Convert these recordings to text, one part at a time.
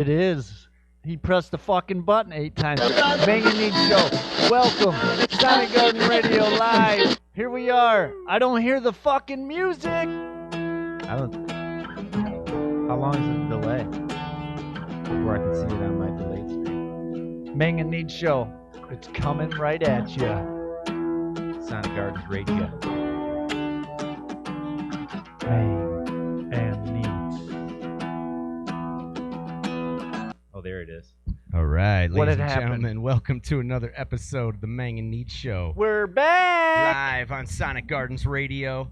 It is. He pressed the fucking button 8 times. Mang and Neads Show. Welcome. Sonic Garden Radio Live. Here we are. I don't hear the fucking music. I don't. How long is the delay before I can see it on my delayed screen? Mang and Neads Show. It's coming right at you. Sonic Gardens Radio. Mang and Neads. Oh, there it is. All right, What ladies had and happened? gentlemen, welcome to another episode of the Mang and Neads Show. We're back. Live on Sonic Gardens Radio.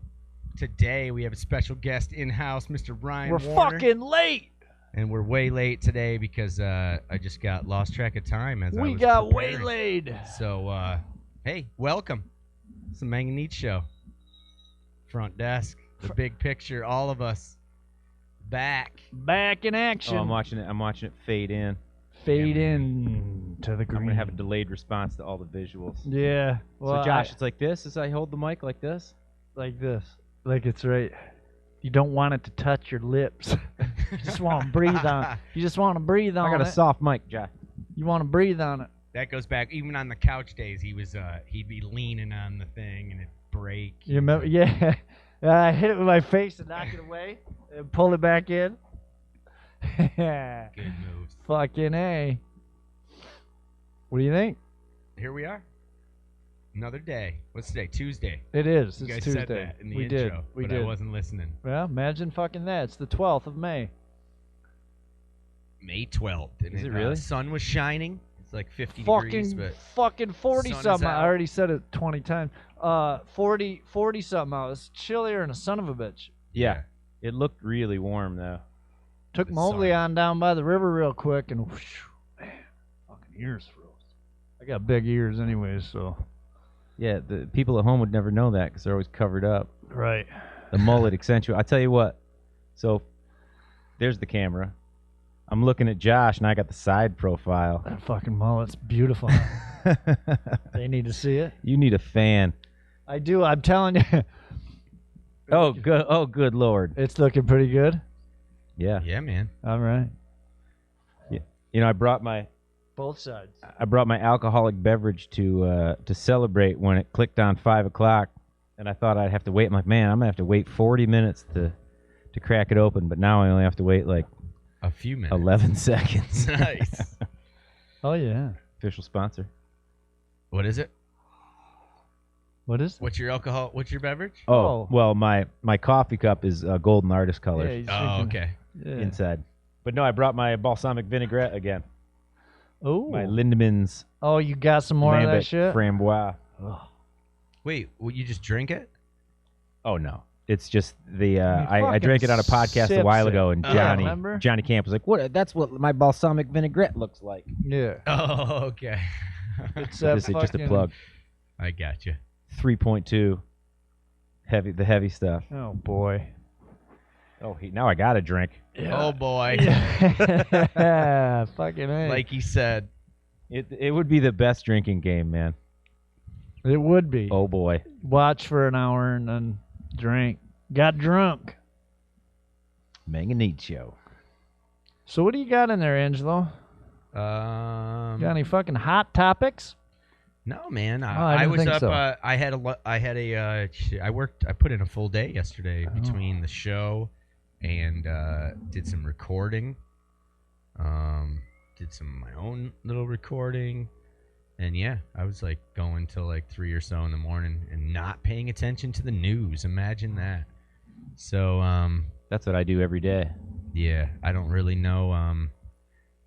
Today we have a special guest in-house, Mr. Ryan We're Warner. fucking late. And we're way late today because I just got lost track of time as I We was got preparing. waylaid. So, hey, welcome. It's the Mang and Neads Show. Front desk, the big picture, all of us back. Back in action. Oh, I'm watching it fade in. Fade in to the green. I'm gonna have a delayed response to all the visuals. Yeah. Well, So Josh, it's like this as I hold the mic like this. like this. Like it's right. You don't want it to touch your lips. You just want to breathe on it. You just want to breathe on I got it. a soft mic, Josh. You want to breathe on it. That goes back, even on the couch days, he'd be leaning on the thing and it'd break. You remember? Yeah. I hit it with my face and knock it away and pull it back in. Good moves. Fucking A. What do you think? Here we are. Another day. What's today? Tuesday. It is. You It's guys Tuesday. said that in the we intro, did. We but did. I wasn't listening. Well, imagine fucking that. It's the 12th of May. May 12th. And Is it really? Sun was shining. It's like 50 Fucking degrees, but fucking 40 sun is something. I out. already said it 20 times. 40 something. I was chillier than a son of a bitch. Yeah. It looked really warm though. Took The Mobley sun. on down by the river real quick and whoosh, man, fucking ears froze. I got big ears anyways, so. Yeah, the people at home would never know that because they're always covered up. Right. The mullet accentuate. I tell you what. So there's the camera. I'm looking at Josh and I got the side profile. That fucking mullet's beautiful. They need to see it. You need a fan. I do. I'm telling you. Oh, good. Oh, good Lord. It's looking pretty good. Yeah. yeah, man. All right. You know, I brought my Both sides. alcoholic beverage to celebrate when it clicked on 5 o'clock, and I thought I'd have to wait. I'm like, man, I'm gonna have to wait 40 minutes to crack it open, but now I only have to wait like A few minutes. 11 seconds. Nice. Oh, yeah. Official sponsor. What is it? What is it? What's your alcohol? What's your beverage? Oh, well, my coffee cup is golden artist Yeah, colors he's Oh, drinking- okay. Yeah. inside. But no, I brought my balsamic vinaigrette again. Oh. My Lindemans Oh, you got some more of that Lambic shit? Framboise. Ugh. Wait, will you just drink it? Oh no, it's just the I fucking drank it on a podcast a sips while it. ago, and Yeah, remember? Johnny Camp was like, "What? That's what my balsamic vinaigrette looks like." Yeah. Oh, okay. It's So that this is just a fucking- plug. I got you. 3.2, the heavy stuff. Oh, boy. Oh, now I got a drink. Oh boy. Yeah. Fucking A. Like he said. It would be the best drinking game, man. It would be. Oh boy. Watch for an hour and then drink. Got drunk. Mang and Neads Show. So what do you got in there, Angelo? Got any fucking hot topics? No, man. I I didn't was think up. so. I put in a full day yesterday between the show and did some recording. Did some of my own little recording, and yeah, I was like going till like 3 or so in the morning and not paying attention to the news. Imagine that. So That's what I do every day. yeah, I don't really know.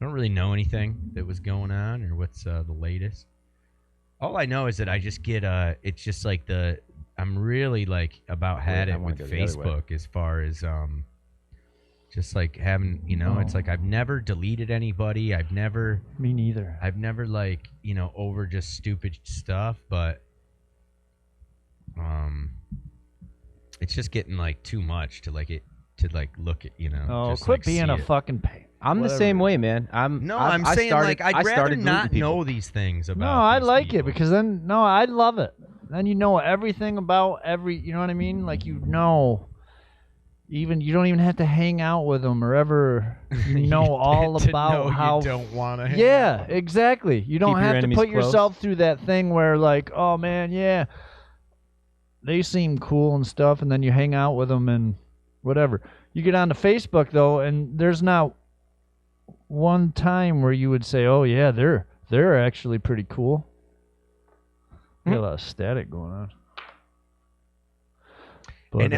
Anything that was going on or what's the latest. All I know is that I just get it's just like I'm really like about had I it wanna with go the other way. Facebook as far as just like having, it's like I've never deleted anybody. I've never Me neither. like, over just stupid stuff, but it's just getting like too much to look at, Oh, just, quit like, being see a it. fucking pain. I'm the Whatever. same way, man. I'm saying like I'd rather not know these things about. No, I these like it people. because then I love it. Then you know everything about you know what I mean? Like even you don't even have to hang out with them or ever know all To about know how. you don't want to. Yeah, exactly. You don't Keep your have to enemies put close. yourself through that thing where like, oh man, yeah, they seem cool and stuff, and then you hang out with them and whatever. You get onto Facebook though, and there's not one time where you would say, oh yeah, they're actually pretty cool. Got a lot of static going on. But,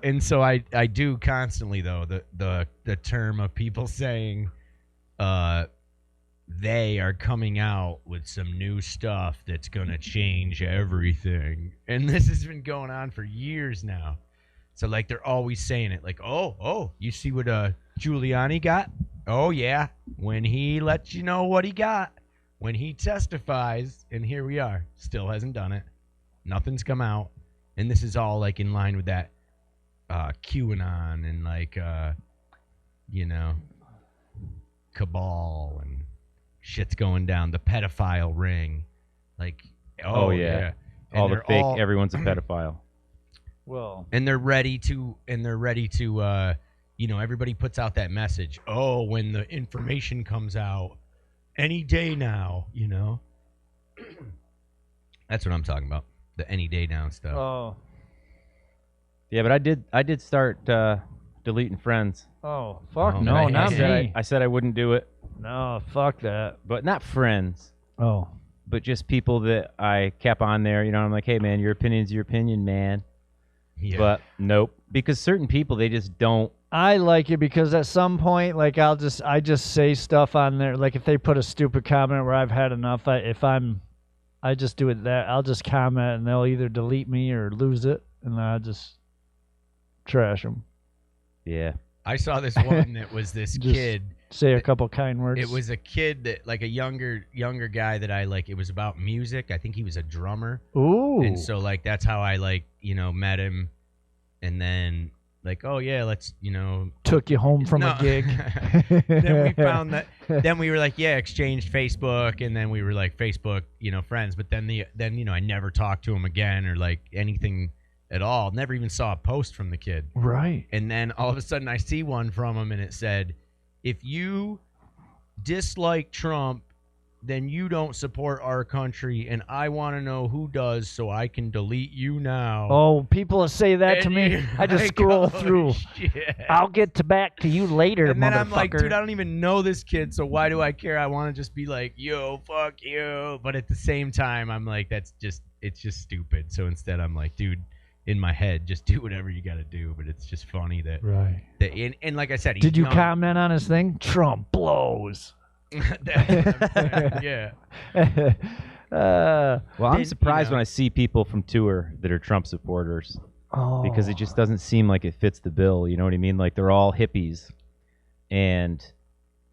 And so I do constantly though the term of people saying they are coming out with some new stuff that's gonna change everything, and this has been going on for years now. So like they're always saying it, like oh you see what Giuliani got? Oh yeah, when he lets you know what he got, when he testifies, and here we are, still hasn't done it, nothing's come out. And this is all like in line with that QAnon and like cabal and shit's going down, the pedophile ring, like Oh, yeah. And All the they're fake. Everyone's a pedophile. well, and they're ready to everybody puts out that message, oh, when the information comes out any day now, that's what I'm talking about, the any day now stuff. oh, Yeah, but I did start deleting friends. oh, fuck Oh, no, man. not me. I said I wouldn't do it, No, fuck that. but not friends, Oh, but just people that I kept on there. I'm like, hey man, your opinion's your opinion, man. Yeah. But nope, because certain people they just don't. I like it because at some point, like I just say stuff on there. Like if they put a stupid comment where I've had enough, I just do it that I'll just comment and they'll either delete me or lose it, and I just trash them. Yeah. I saw this one that was this Just kid. Say a couple kind words. It was a kid that, like a younger guy that I like. It was about music. I think he was a drummer. Ooh. And so like that's how I met him, and then like, oh yeah, let's took you home from No. a gig. Then we found that. Then we were like, yeah, exchanged Facebook, and then we were like Facebook, friends. But then I never talked to him again or like anything at all. Never even saw a post from the kid. Right. And then all of a sudden I see one from him, and it said, if you dislike Trump, then you don't support our country, and I want to know who does so I can delete you now. Oh, people say that to And me. you're I just like, scroll oh, through. shit. I'll get back to you later, And then motherfucker. I'm like, dude, I don't even know this kid, so why do I care? I want to just be like, yo, fuck you. But at the same time, I'm like, it's just stupid. So instead, I'm like, dude, in my head, just do whatever you got to do. But it's just funny that, Right. and like I said, he's Did you young. comment on his thing? Trump blows. That's what I'm saying, yeah. Well, I'm Did- surprised when I see people from tour that are Trump supporters Oh. because it just doesn't seem like it fits the bill. You know what I mean? Like they're all hippies, and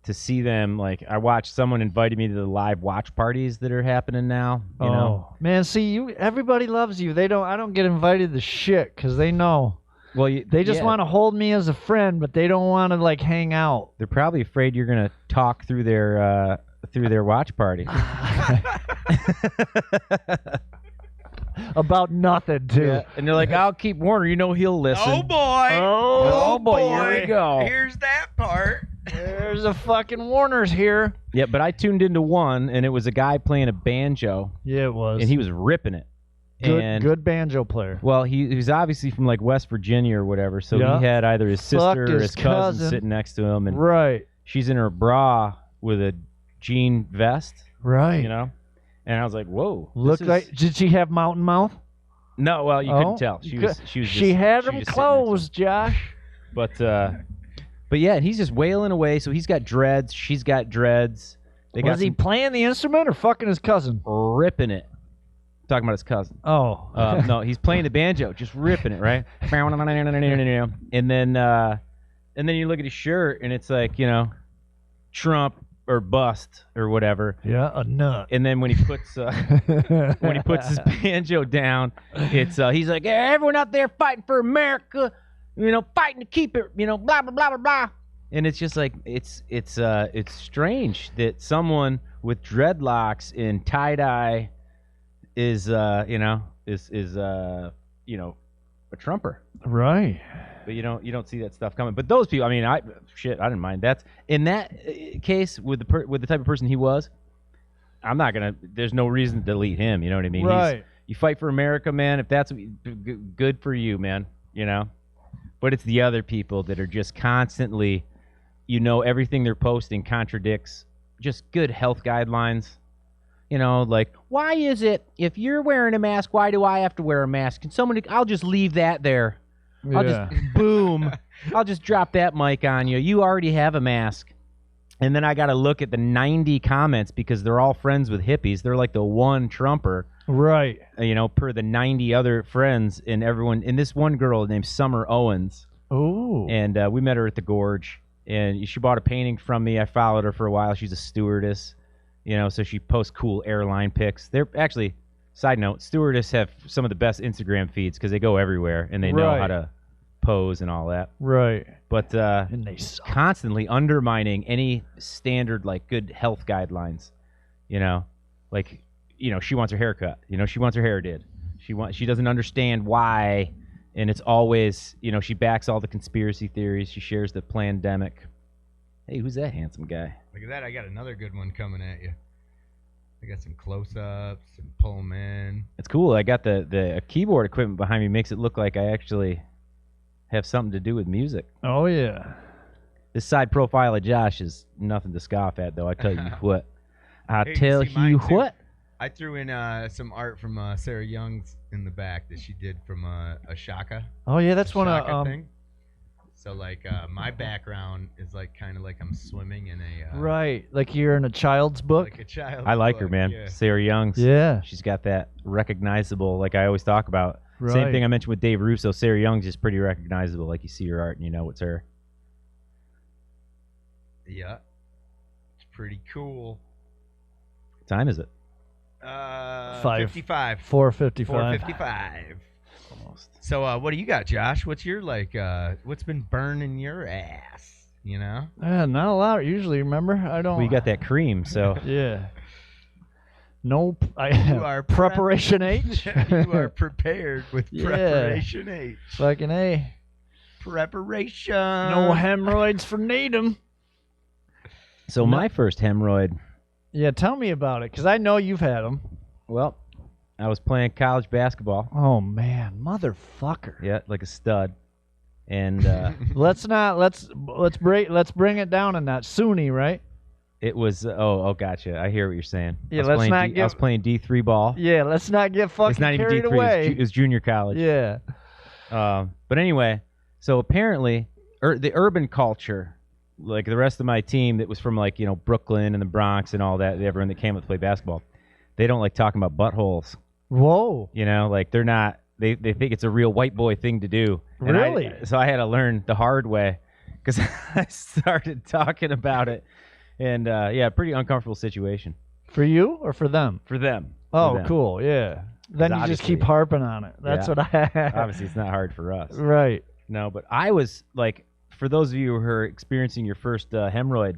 to see them, like I watched someone invited me to the live watch parties that are happening now. You know? Man, see, everybody loves you. I don't get invited to shit because they know. Well, They just want to hold me as a friend, but they don't want to like hang out. They're probably afraid you're gonna talk through their watch party. About nothing, too. Yeah. And they're like, I'll keep Warner. He'll listen. Oh boy! Oh, boy, here we go. Here's that part. There's a fucking Warner's here. Yeah, but I tuned into one, and it was a guy playing a banjo, Yeah, it was. and he was ripping it. good banjo player. Well, he was obviously from like West Virginia or whatever, so Yeah. he had either his sister or his his cousin cousin. sitting next to him, and Right. she's in her bra with a jean vest, Right. And I was like, whoa. Looked this like. is... Did she have mountain mouth? No, well, you Oh, couldn't tell. She was She had them them closed, Josh. But yeah, he's just wailing away. So he's got dreads. She's got dreads. They Was he some playing the instrument or fucking his cousin? ripping it. Talking about his cousin. Oh. No, he's playing the banjo, just ripping it, right? And then you look at his shirt, and it's like, Trump or bust or whatever. Yeah, a nut. And then when he puts his banjo down, it's he's like, yeah, everyone out there fighting for America, fighting to keep it, blah blah blah blah blah. And it's just like it's strange that someone with dreadlocks and tie dye is a Trumper. Right. But you don't see that stuff coming. But those people, I mean, I didn't mind. That's in that case with the type of person he was. I'm not gonna. There's no reason to delete him. You know what I mean? Right. You fight for America, man. If that's good for you, man. You know. But it's the other people that are just constantly, everything they're posting contradicts just good health guidelines. Like, why is it if you're wearing a mask, why do I have to wear a mask? Can someone? I'll just leave that there. Yeah. I'll just boom. I'll just drop that mic on you. You already have a mask. And then I got to look at the 90 comments because they're all friends with hippies. They're like the one Trumper. Right. Per the 90 other friends and everyone. And this one girl named Summer Owens. Oh. And we met her at the Gorge. And she bought a painting from me. I followed her for a while. She's a stewardess. So she posts cool airline pics. They're actually, side note, stewardess have some of the best Instagram feeds because they go everywhere and they know how to pose and all that. Right. But and they suck. Constantly undermining any standard like good health guidelines. Like she wants her hair cut. She wants her hair did. She doesn't understand why, and it's always she backs all the conspiracy theories. She shares the pandemic. Hey, who's that handsome guy? Look at that! I got another good one coming at you. I got some close-ups and pull 'em in. It's cool. I got the keyboard equipment behind me. Makes it look like I actually have something to do with music. Oh yeah. This side profile of Josh is nothing to scoff at, though. I tell you what. I Hey, tell see mine you too. what. I threw in some art from Sarah Young's in the back that she did from a shaka. Oh yeah, that's one shaka of thing. So like my background is like kind of like I'm swimming in a right, like you're in a child's book. like a child. I like her, man. Yeah. Sarah Young's. Yeah. She's got that recognizable, like I always talk about. Right. Same thing I mentioned with Dave Russo. Sarah Young's is pretty recognizable. Like you see her art and you know it's her. Yeah, it's pretty cool. What time is it? 55. 4:55. 4:55. Almost. So what do you got, Josh? What's your what's been burning your ass? Yeah, not a lot usually. Remember, I don't. Well, you got that cream, so. Yeah. Nope. You are preparation H. You are prepared with Yeah. preparation H. Fucking A. Preparation. No hemorrhoids for Needham. So my first hemorrhoid. Yeah, tell me about it, because I know you've had them. Well, I was playing college basketball. Oh man, motherfucker. Yeah, like a stud. And Let's bring it down in that SUNY, right? it was gotcha. I hear what you're saying. Yeah, I was let's playing not I was playing D3 ball. Yeah, let's not get fucking It's not even carried D3. away. It was junior college. Yeah. But anyway, so apparently the urban culture, like the rest of my team that was from like, Brooklyn and the Bronx and all that, everyone that came up to play basketball, they don't like talking about buttholes. Whoa. Like they're not, they think it's a real white boy thing to do. And Really? So I had to learn the hard way because I started talking about it. And pretty uncomfortable situation. For you or for them? For them. Oh, For them. cool. Yeah. Then you just keep obviously- harping on it. That's Yeah. what I Obviously, it's not hard for us. Right. No, but I was like, for those of you who are experiencing your first hemorrhoid,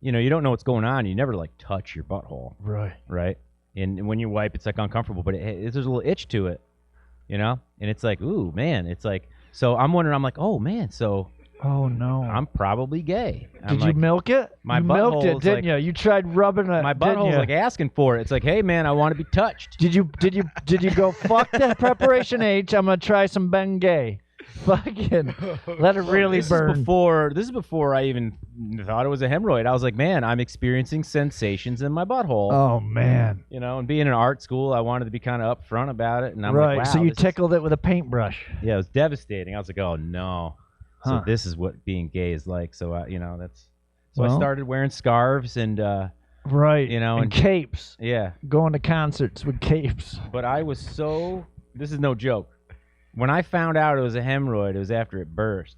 you don't know what's going on. You never like touch your butthole, Right. right? And when you wipe, it's like uncomfortable, but there's a little itch to it, And it's like, ooh, man, it's like. So I'm wondering. I'm like, oh man, so. Oh no. I'm probably gay. Did you milk it? My you milked it, butthole's didn't you? You tried rubbing it. My didn't butthole's you? like asking for it. It's like, hey man, I want to be touched. Did you go fuck that preparation H? I'm gonna try some Bengay. Fucking let it really burn. This is before I even thought it was a hemorrhoid. I was like, man, I'm experiencing sensations in my butthole. Oh man. And being in art school, I wanted to be kind of upfront about it. And I'm right. like, wow. So you tickled it with a paintbrush. Yeah, it was devastating. I was like, oh no. So this is what being gay is like. So that's. So I started wearing scarves and. Right. And capes. Yeah. Going to concerts with capes. But I was so. This is no joke. When I found out it was a hemorrhoid, it was after it burst.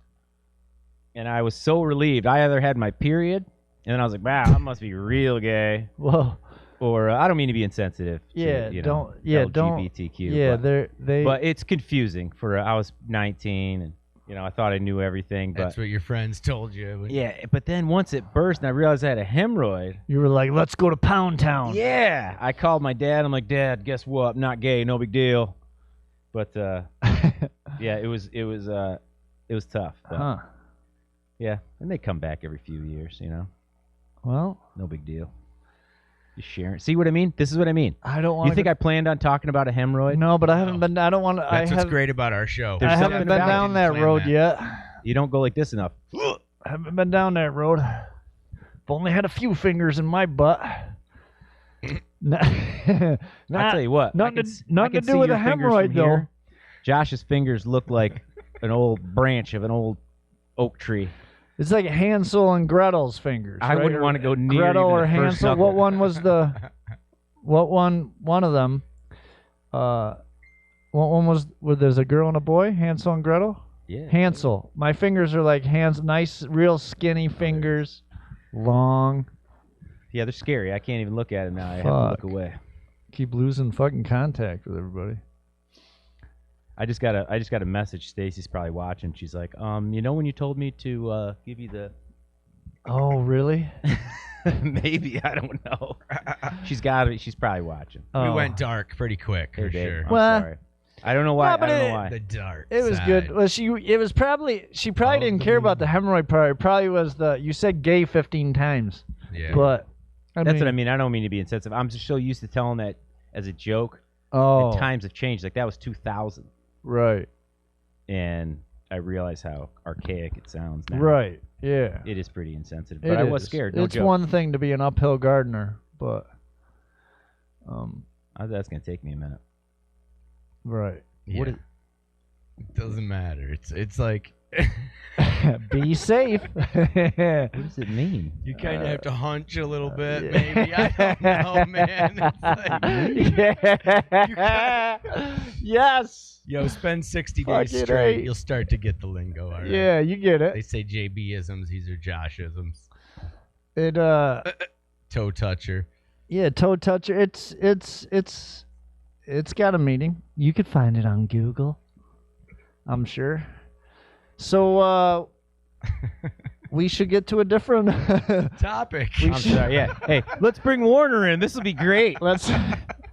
And I was so relieved. I either had my period, and then I was like, wow, I must be real gay. Whoa. Or I don't mean to be insensitive. Yeah, To, don't. Yeah, LGBTQ. Yeah, but, but it's confusing. I was 19, and I thought I knew everything. But that's what your friends told you. Yeah, but then once it burst, and I realized I had a hemorrhoid. You were like, let's go to Pound Town. Yeah, I called my dad. I'm like, Dad, guess what? I'm not gay. No big deal. But Yeah, it was tough. But Huh. yeah, and they come back every few years, you know. Well, No big deal. Just sharing. See what I mean? This is what I mean. I don't want You think I planned on talking about a hemorrhoid? No, but I haven't been. I don't want to. That's what's great about our show. There's I haven't something been about it. down that road yet. You don't go like this enough. I haven't been down that road. I've only had a few fingers in my butt. I'll tell you what. Nothing I to can do see with your a fingers hemorrhoid, from though. here. Josh's fingers look like an old branch of an old oak tree. It's like Hansel and Gretel's fingers. I right? wouldn't want to go near Gretel even or the first Hansel. knuckle. What one was the? What one? One of them. What one was? Where there's a girl and a boy? Hansel and Gretel. Yeah. Hansel. My fingers are like nice, real skinny fingers, long. Yeah, they're scary. I can't even look at it now. I have to Fuck. look away. Keep losing fucking contact with everybody. I just got a message. Stacy's probably watching. She's like, you know when you told me to give you the Oh, really? maybe, I don't know. She's got it. She's probably watching. We went dark pretty quick, Hey, for babe, sure. I'm Well, sorry. I don't know why. no, I but don't know why. The dark It was side. good. Well, she probably Of didn't the care about the movie. hemorrhoid part. It probably was you said gay 15 times. Yeah. But That's what I mean. I don't mean to be insensitive. I'm just so used to telling that as a joke. Oh, And times have changed. Like that was 2000, right. and I realize how archaic it sounds now. Right. Yeah. It is pretty insensitive, It but I was is. scared. No It's joke. one thing to be an uphill gardener, but That's gonna take me a minute. right. Yeah. What is- It doesn't matter. It's like Be safe. What does it mean? you kind of have to hunch a little bit, maybe. I don't know, man. It's like, Yes. yo, spend 60 Fuck days it, straight. eh? You'll start to get the lingo. All right. Yeah, you get They it. say JB-isms. These are Josh-isms. It Toe toucher. yeah, toe toucher. It's got a meaning. You could find it on Google, I'm sure. So we should get to a different Topic. I'm sorry. Yeah. Hey, let's bring Warner in. This will be great. let's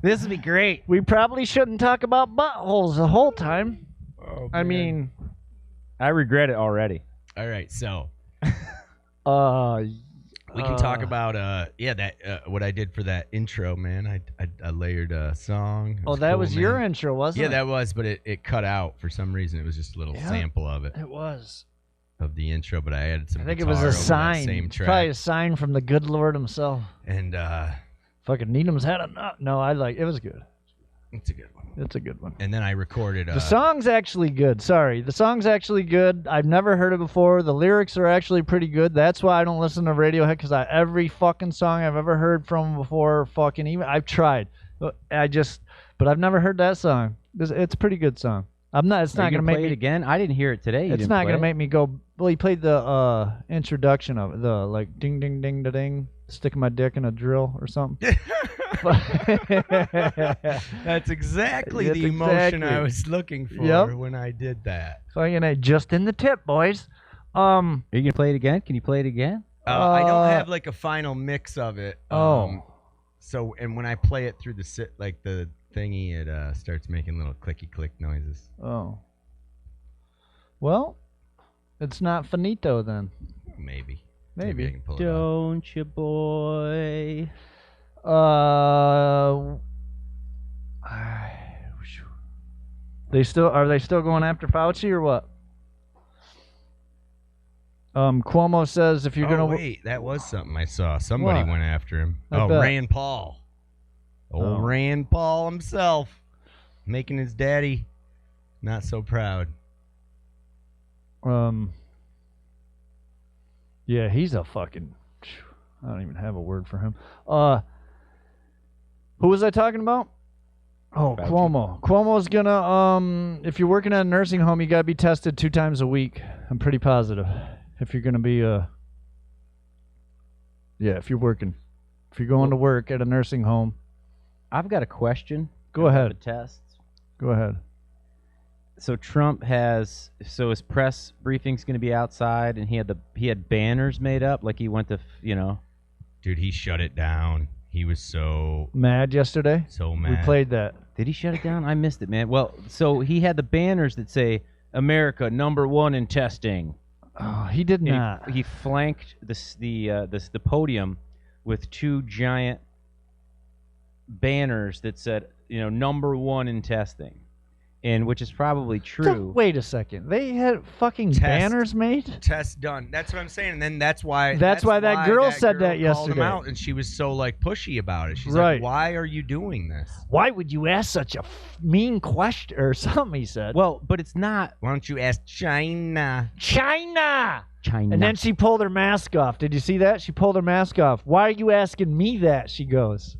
This will be great. we probably shouldn't talk about buttholes the whole time. Oh, I man. mean, I regret it already. All right, so we we can talk about that what I did for that intro, man. I layered a song. It that cool, was man. your intro, wasn't Yeah, it? that was, but it cut out for some reason. It was just a little Yeah. sample of it, It was. of the intro, but I added some I think it guitar was a over that sign. same It's track. probably a sign from the good Lord himself. And Fucking Needham's had a nut. No, it was good. it's a good one. It's a good one. And then I recorded The song's actually good. Sorry. The song's actually good. I've never heard it before. The lyrics are actually pretty good. That's why I don't listen to Radiohead, because every fucking song I've ever heard from before, fucking even I've tried. But I've never heard that song. It's a pretty good song. It's not Are you gonna make play me it again. I didn't hear it today. You It's didn't not play gonna it? make me go. Well, he played the introduction of it, the like ding ding ding da ding, sticking my dick in a drill or something. That's exactly That's the emotion I exactly. was looking for Yep. when I did that. Fucking just in the tip, boys. Are you gonna play it again? Can you play it again? I don't have like a final mix of it. Oh. So and when I play it through the the thingy, it starts making little clicky click noises. Oh. Well, it's not finito then. Maybe. Maybe. I can pull it up. Don't you, boy? Are they still going after Fauci or what? Cuomo says if you're Oh gonna wait, that was something I saw. Somebody What? went after him. I bet. Rand Paul. Old Oh. Rand Paul himself, making his daddy not so proud. Yeah, he's a fucking. I don't even have a word for him. Who was I talking about? Oh, Fauci. Cuomo. Cuomo's gonna if you're working at a nursing home, you gotta be tested 2 times a week. I'm pretty positive. If you're gonna be if you're going to work at a nursing home, I've got a question. Go about ahead. The test. go ahead. So Trump his press briefing's going to be outside, and he had banners made up, like he went to Dude, he shut it down. He was so Mad yesterday. mad. We played that. Did he shut it down? I missed it, man. Well, so he had the banners that say America #1 in testing. Oh, he did And not. he flanked the podium with 2 giant banners that said, #1 in testing, and which is probably true. Wait a second. They had fucking Test. banners made? Test done. That's what I'm saying. And then that's why that girl said that called him yesterday. out, and she was so like pushy about it. She's Right. like, "Why are you doing this? Why would you ask such a mean question or something, he said. Well, but it's not Why don't you ask China?" China! China. And then she pulled her mask off. Did you see that? She pulled her mask off. Why are you asking me that? She goes.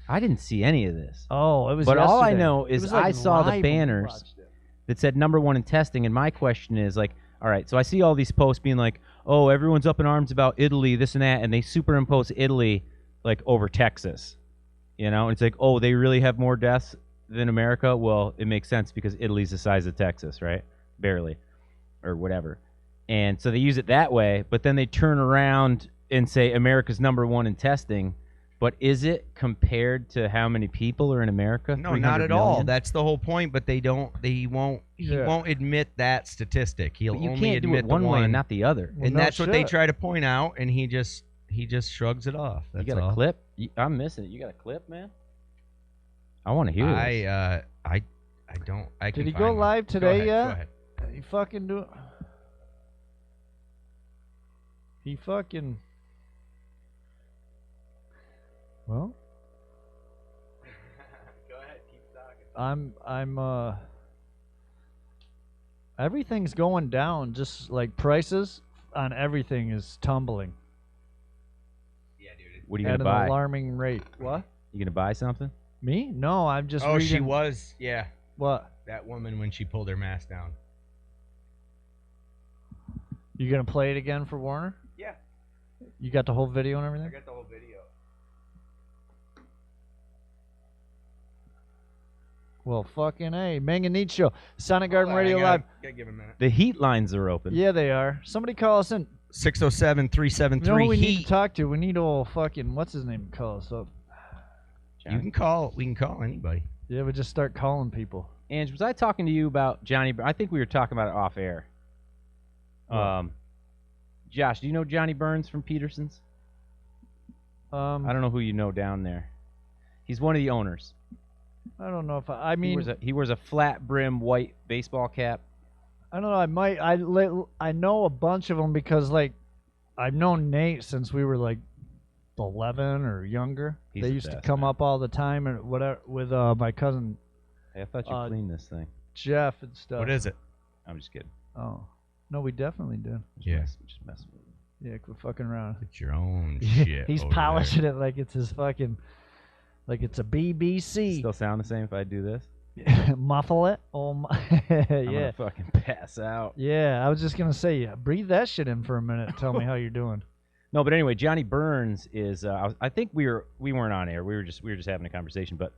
I didn't see any of this. Oh, it was But all I yesterday. know It is was, like, I saw the live when we banners watched it. that said #1 in testing, and my question is like, all right, so I see all these posts being like, oh, everyone's up in arms about Italy, this and that, and they superimpose Italy like over Texas. And it's like, oh, they really have more deaths than America? Well, it makes sense because Italy's the size of Texas, right? Barely. Or whatever. And so they use it that way, but then they turn around and say America's #1 in testing. But is it compared to how many people are in America? No, not 300 at all. million? That's the whole point. But he won't admit that statistic. He'll But you only can't do admit it one the way one, and not the other. Well, and no that's what they shit. try to point out. And he just shrugs it off. That's You got all. a clip? I'm missing it. You got a clip, man? I want to hear this. I don't. I Did can he go find one. live Go today ahead, yet? Go ahead. He fucking do it. He fucking. Well. Go ahead. Keep talking. I'm everything's going down, just like prices on everything is tumbling Yeah, dude. What are you at going to an buy? alarming rate. What? You going to buy something? Me? No, I'm just Oh, reading. she was. Yeah, What? that woman when she pulled her mask down. You gonna play it again for Warner? Yeah, You got the whole video and I everything? got the whole video. Well, fucking A. Mang and Neads Show. Sonic Garden Radio I Live. gotta give him a minute. The heat lines are open. Yeah, they are. Somebody call us in. 607-373 You know who we need heat. to talk to? We need old fucking, what's his name, to call us up. You can call. We can call anybody. Yeah, we just start calling people. Ange, was I talking to you about Johnny? I think we were talking about it off air. Josh, do you know Johnny Burns from Peterson's? I don't know who you know down there. He's one of the owners. I don't know if I mean, He wears a flat brim white baseball cap. I don't know. I know a bunch of them because like I've known Nate since we were like 11 or younger. He's They the used to best, come man. up all the time and whatever with my cousin Hey, I thought you cleaned this thing. Jeff and stuff. What is it? I'm just kidding. Oh no, we definitely did. Yeah. Just messing with you. Yeah, quit fucking around. It's your own shit. He's over polishing it like it's his fucking, like it's a BBC. Still sound the same if I do this? Muffle it. Oh my. I'm Yeah. gonna fucking pass out. Yeah, I was just gonna say, breathe that shit in for a minute. And tell me how you're doing. No, but anyway, Johnny Burns is. I think we weren't on air. We were just having a conversation. But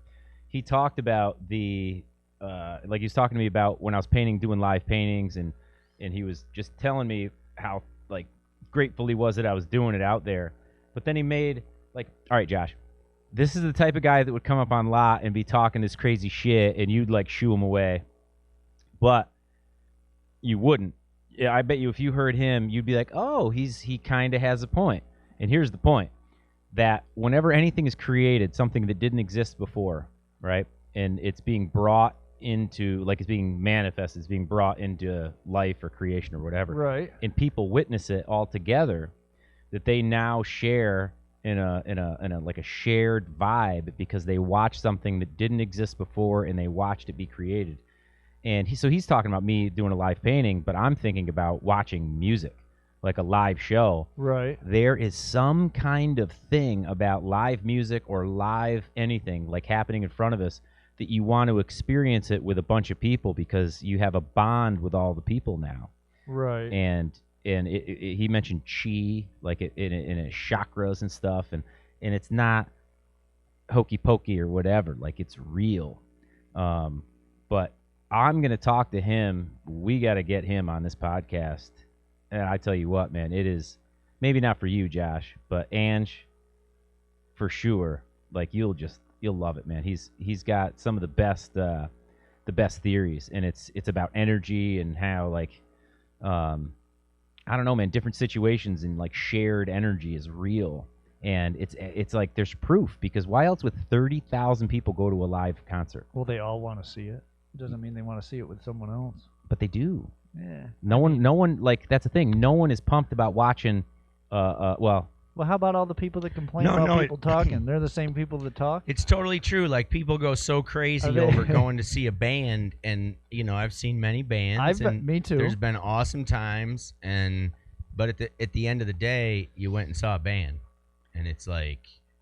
he talked about the like he was talking to me about when I was doing live paintings, and he was just telling me how like grateful he was that I was doing it out there. But then he made like, all right, Josh, this is the type of guy that would come up on lot and be talking this crazy shit, and you'd like shoo him away, but you wouldn't. Yeah, I bet you if you heard him, you'd be like, oh, he kind of has a point. And here's the point, that whenever anything is created, something that didn't exist before, right, and it's being brought into, like it's being manifested, it's being brought into life or creation or whatever, Right. and people witness it all together, that they now share in a like a shared vibe because they watched something that didn't exist before and they watched it be created. And he's talking about me doing a live painting, but I'm thinking about watching music, like a live show. Right. There is some kind of thing about live music or live anything like happening in front of us that you want to experience it with a bunch of people because you have a bond with all the people now. Right. And he mentioned chi, like in its chakras and stuff, and it's not hokey pokey or whatever, like it's real. But I'm gonna talk to him. We got to get him on this podcast, and I tell you what, man, it is maybe not for you, Josh, but Ange, for sure. Like you'll love it, man. He's got some of the best the best theories, and it's about energy and how like I don't know, man, different situations and like shared energy is real. And it's like there's proof, because why else would 30,000 people go to a live concert? Well, they all want to see it. It doesn't mean they want to see it with someone else. But they do. Yeah. No one like, that's the thing. No one is pumped about watching well, how about all the people that complain about people talking? They're the same people that talk. It's totally true. Like, people go so crazy over going to see a band, and I've seen many bands. Me too. There's been awesome times, but at the end of the day, you went and saw a band. And it's like,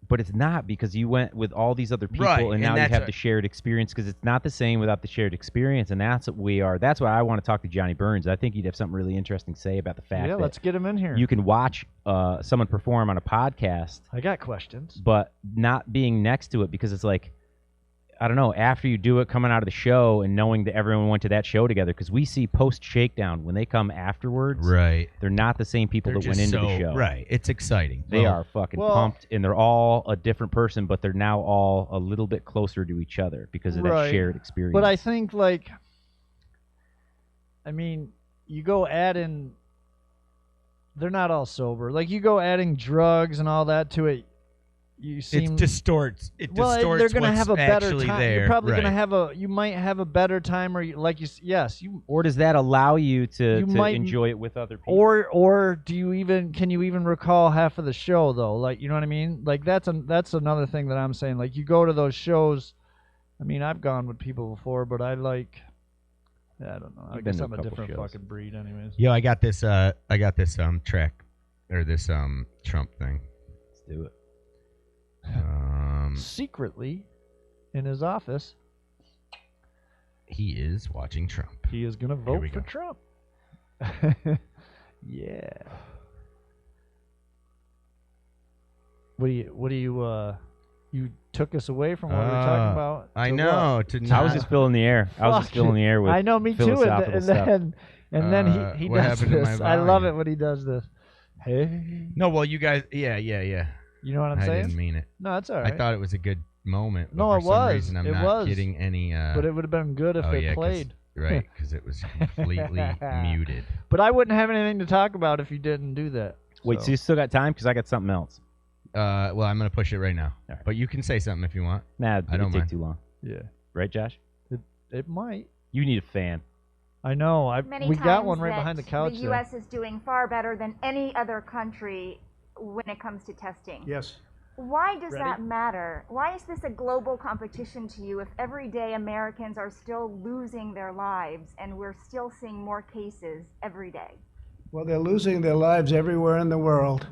but it's not, because you went with all these other people, right, and now you have the shared experience, because it's not the same without the shared experience, and that's what we are. That's why I want to talk to Johnny Burns. I think he'd have something really interesting to say about the fact that let's get him in here. You can watch someone perform on a podcast. I got questions. But not being next to it, because it's like, I don't know, after you do it, coming out of the show and knowing that everyone went to that show together, because we see post-shakedown, when they come afterwards, right, they're not the same people that went into the show. Right, it's exciting. They are fucking pumped, and they're all a different person, but they're now all a little bit closer to each other because of that shared experience. But I think, like, you go adding, they're not all sober. Like, you go adding drugs and all that to it, it distorts. They're gonna have a better time. There. You're probably gonna you might have a better time, or does that allow you to enjoy it with other people? Or can you even recall half of the show though? Like, you know what I mean? Like, that's another thing that I'm saying. Like, you go to those shows. I've gone with people before, but I don't know. I guess I'm a different fucking breed, anyways. Yo, I got this track, or this Trump thing. Let's do it. Secretly, in his office, he is watching Trump. He is gonna vote for Trump. Yeah. What do you you took us away from what we were talking about? I know. I was just filling the air. With I know, me too. And then he does this. I love it when he does this. Hey. No, well, you guys, yeah. You know what I'm saying? I didn't mean it. No, it's all right. I thought it was a good moment. But No, for it some was. reason, I'm It not was. getting any. But it would have been good if it played. Right, because it was completely muted. But I wouldn't have anything to talk about if you didn't do that. Wait, so you still got time? Because I got something else. Well, I'm going to push it right now. Right. But you can say something if you want. Nah, I don't take mind. too long. Yeah. Right, Josh? It might. You need a fan. I know. We got one right behind the couch. The U.S. is doing far better than any other country when it comes to testing. Yes. Why does that matter? Why is this a global competition to you if every day Americans are still losing their lives and we're still seeing more cases every day? Well, they're losing their lives everywhere in the world.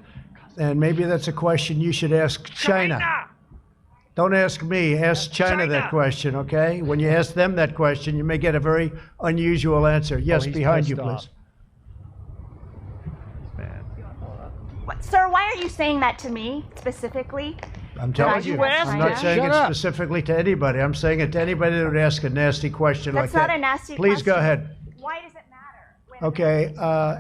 And maybe that's a question you should ask China. Don't ask me. Ask China that question, okay? When you ask them that question, you may get a very unusual answer. Yes, behind you, please. Sir, why are you saying that to me specifically? I'm telling you. I'm not saying it specifically to anybody. I'm saying it to anybody that would ask a nasty question like that. That's not a nasty question. Please go ahead. Why does it matter? Okay.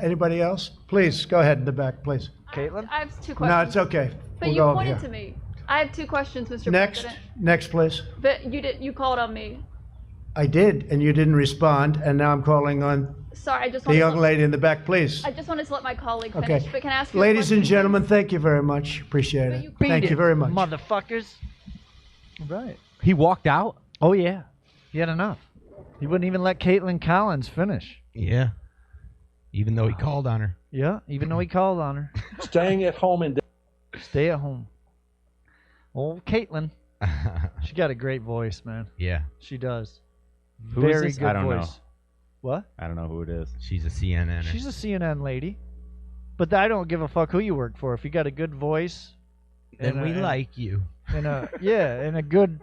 Anybody else? Please go ahead in the back, please. Caitlin? I have two questions. No, it's okay. But you pointed to me. I have two questions, Mr. President. Next, please. But you called on me. I did, and you didn't respond, and now I'm calling on Sorry, I just the young lady in the back, please. I just wanted to let my colleague Okay. finish, but can I ask you a Ladies and question, gentlemen, please? thank you very much. Appreciate it. Thank you very much. Motherfuckers. Right. He walked out? Oh, yeah. He had enough. He wouldn't even let Caitlin Collins finish. Yeah. Even though he called on her. Yeah, even though he called on her. Staying at home and Stay at home. Old Caitlin. She got a great voice, man. Yeah. She does. Who is Very this? good I don't voice. know. What? I don't know who it is. She's a CNN. She's a CNN lady. But I don't give a fuck who you work for. If you got a good voice, Then we like you. and a good